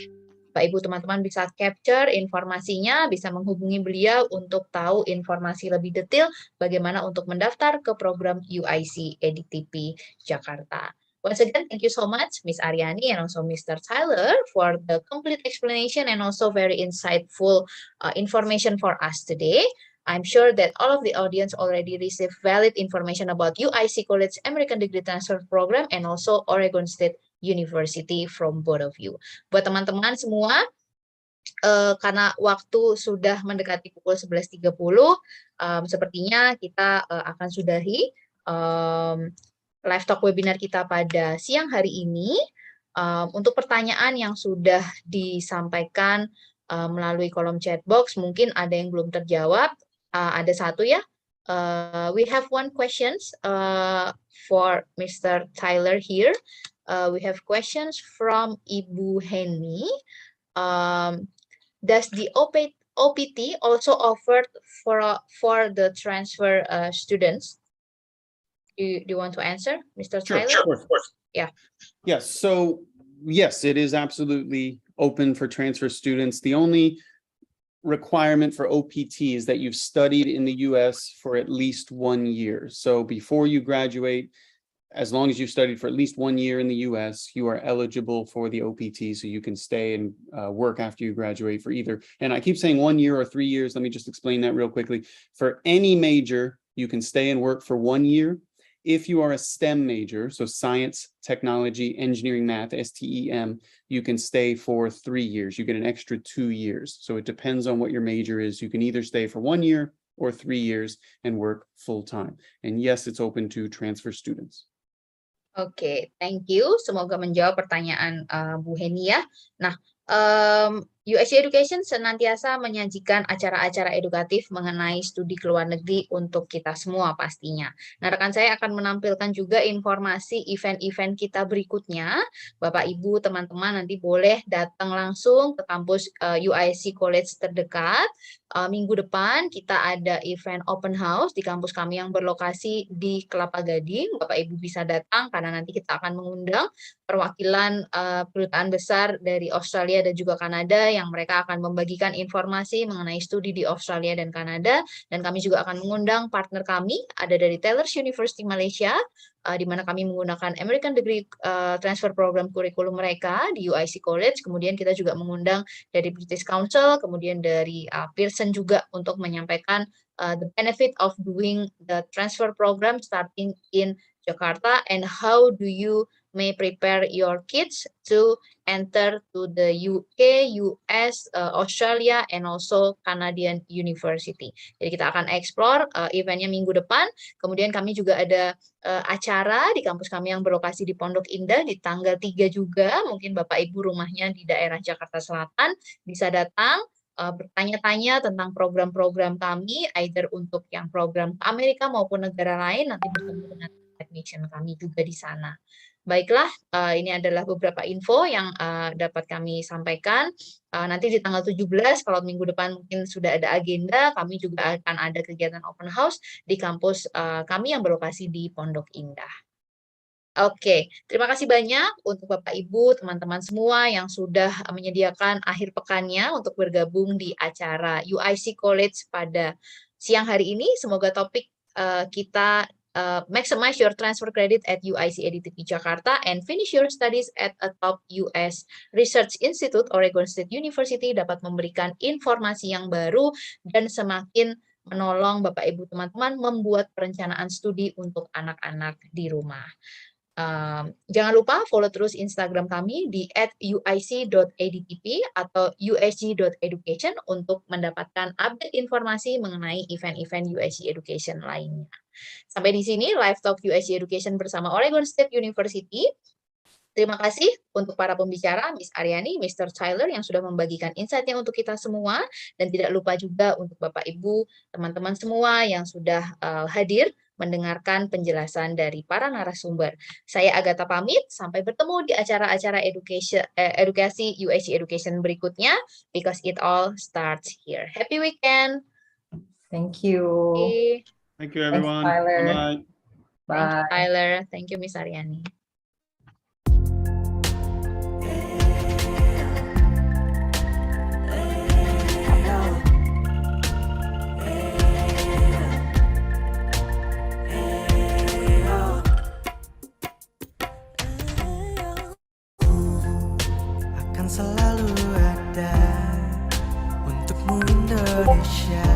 Bapak Ibu teman-teman bisa capture informasinya, bisa menghubungi beliau untuk tahu informasi lebih detail bagaimana untuk mendaftar ke program UIC ADTP Jakarta. Once again, thank you so much, Miss Ariyani and also Mr. Tyler for the complete explanation and also very insightful information for us today. I'm sure that all of the audience already received valid information about UIC College American Degree Transfer Program and also Oregon State University from both of you. Buat teman-teman semua, karena waktu sudah mendekati pukul 11.30, sepertinya kita akan sudahi live talk webinar kita pada siang hari ini. Untuk pertanyaan yang sudah disampaikan melalui kolom chat box, mungkin ada yang belum terjawab. Ada satu ya. We have one questions for Mr. Tyler here. We have questions from Ibu Henny. Does the OPT also offered for the transfer students? Do you want to answer, Mr. Tyler? Sure. Yeah. Yes. So yes, it is absolutely open for transfer students. The only requirement for OPT is that you've studied in the US for at least 1 year. So before you graduate, as long as you studied for at least 1 year in the US, you are eligible for the OPT, so you can stay and work after you graduate for either. And I keep saying 1 year or 3 years. Let me just explain that real quickly. For any major, you can stay and work for 1 year. If you are a STEM major, so science, technology, engineering, math, STEM, you can stay for 3 years. You get an extra 2 years. So it depends on what your major is. You can either stay for 1 year or 3 years and work full time. And yes, it's open to transfer students. Oke, thank you. Semoga menjawab pertanyaan Bu Heni ya. Nah, UIC Education senantiasa menyajikan acara-acara edukatif mengenai studi ke luar negeri untuk kita semua pastinya. Nah, rekan saya akan menampilkan juga informasi event-event kita berikutnya. Bapak, Ibu, teman-teman nanti boleh datang langsung ke kampus UIC College terdekat. Minggu depan kita ada event open house di kampus kami yang berlokasi di Kelapa Gading. Bapak Ibu bisa datang karena nanti kita akan mengundang perwakilan perusahaan besar dari Australia dan juga Kanada yang mereka akan membagikan informasi mengenai studi di Australia dan Kanada. Dan kami juga akan mengundang partner kami, ada dari Taylor's University Malaysia, di mana kami menggunakan American Degree Transfer Program kurikulum mereka di UIC College. Kemudian kita juga mengundang dari British Council, kemudian dari Pearson juga untuk menyampaikan the benefit of doing the transfer program starting in Jakarta and how do you may prepare your kids to enter to the UK, US, Australia, and also Canadian University. Jadi kita akan explore eventnya minggu depan. Kemudian kami juga ada acara di kampus kami yang berlokasi di Pondok Indah di tanggal 3 juga. Mungkin Bapak Ibu rumahnya di daerah Jakarta Selatan bisa datang bertanya-tanya tentang program-program kami, either untuk yang program Amerika maupun negara lain, nanti bertemu dengan technician kami juga di sana. Baiklah, ini adalah beberapa info yang dapat kami sampaikan. Nanti di tanggal 17, kalau minggu depan mungkin sudah ada agenda, kami juga akan ada kegiatan open house di kampus kami yang berlokasi di Pondok Indah. Oke, terima kasih banyak untuk Bapak Ibu, teman-teman semua yang sudah menyediakan akhir pekannya untuk bergabung di acara UIC College pada siang hari ini. Semoga topik kita maximize your transfer credit at UIC ADTP Jakarta and finish your studies at a top US Research Institute, Oregon State University dapat memberikan informasi yang baru dan semakin menolong Bapak Ibu teman-teman membuat perencanaan studi untuk anak-anak di rumah. Jangan lupa follow terus Instagram kami di @uic.adtp atau usg.education untuk mendapatkan update informasi mengenai event-event UIC Education lainnya. Sampai di sini live talk UIC Education bersama Oregon State University. Terima kasih untuk para pembicara, Miss Ariyani, Mr. Tyler yang sudah membagikan insight-nya untuk kita semua. Dan tidak lupa juga untuk Bapak Ibu, teman-teman semua yang sudah hadir mendengarkan penjelasan dari para narasumber. Saya Agatha pamit, sampai bertemu di acara-acara edukasi UIC Education berikutnya, because it all starts here. Happy weekend! Thank you. Okay. Thank you, everyone. Tyler. Bye-bye. Thank you, Bye. Tyler. Thank you, Miss Ariyani. Akan selalu ada untukmu Indonesia,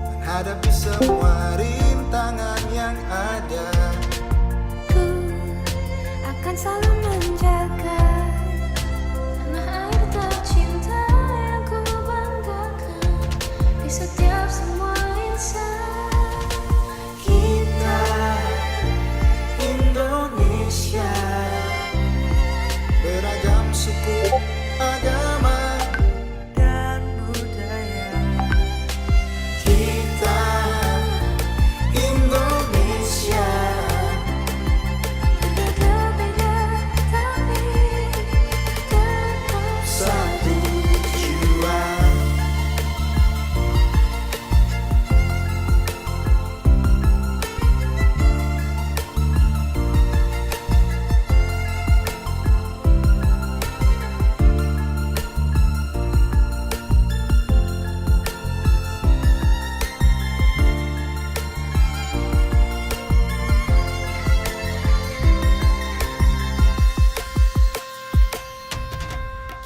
menghadapi semua rintangan yang ada. Ku akan selalu menjaga tanah air tercinta yang ku banggakan di setiap semua insan. Kita Indonesia, beragam suku, agama, dan budaya. Kita Indonesia, Berbeda-beda tapi tetap satu tujuan.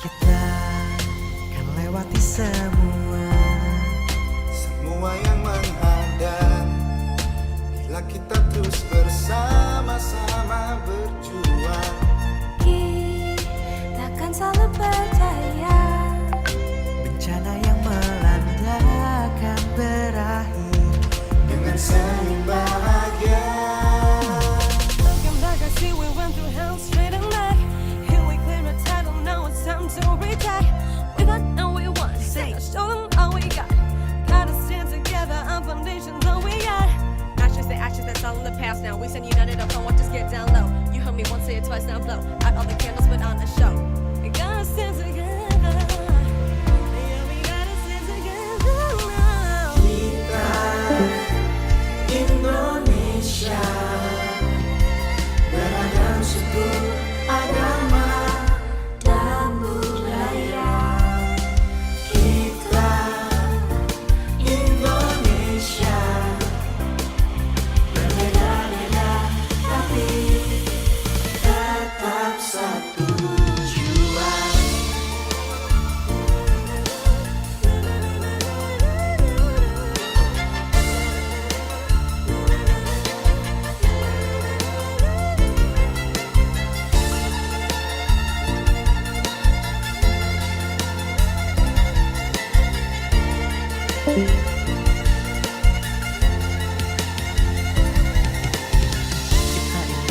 Kita kan lewati semua yang menghadang, bila kita terus bersama-sama berjuang. kita akan selalu percaya Bencana yang melanda akan berakhir dengan senyum bahagia. Looking back I see we went through hell straight and back. Here we claim the title, now it's time to retire. We got and we won, say show them all we got. Gotta stand together, our foundation's all we got. Ashes, that's all in the past now. We stand united up front, watch us get down low. You heard me once, say it twice, now blow out all the candles, put on a show. We gotta stand together. Yeah, we gotta stand together now. Kita Indonesia, beragam suku, agama, dan budaya. Kita Indonesia, berbeda-beda tapi tetap satu tujuan. Kita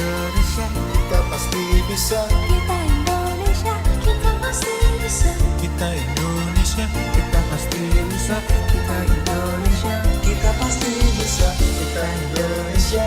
Indonesia, kita pasti bisa. Kita Indonesia, kita pasti bisa. Kita Indonesia, kita pasti bisa. Kita Indonesia, kita pasti bisa. Kita Indonesia,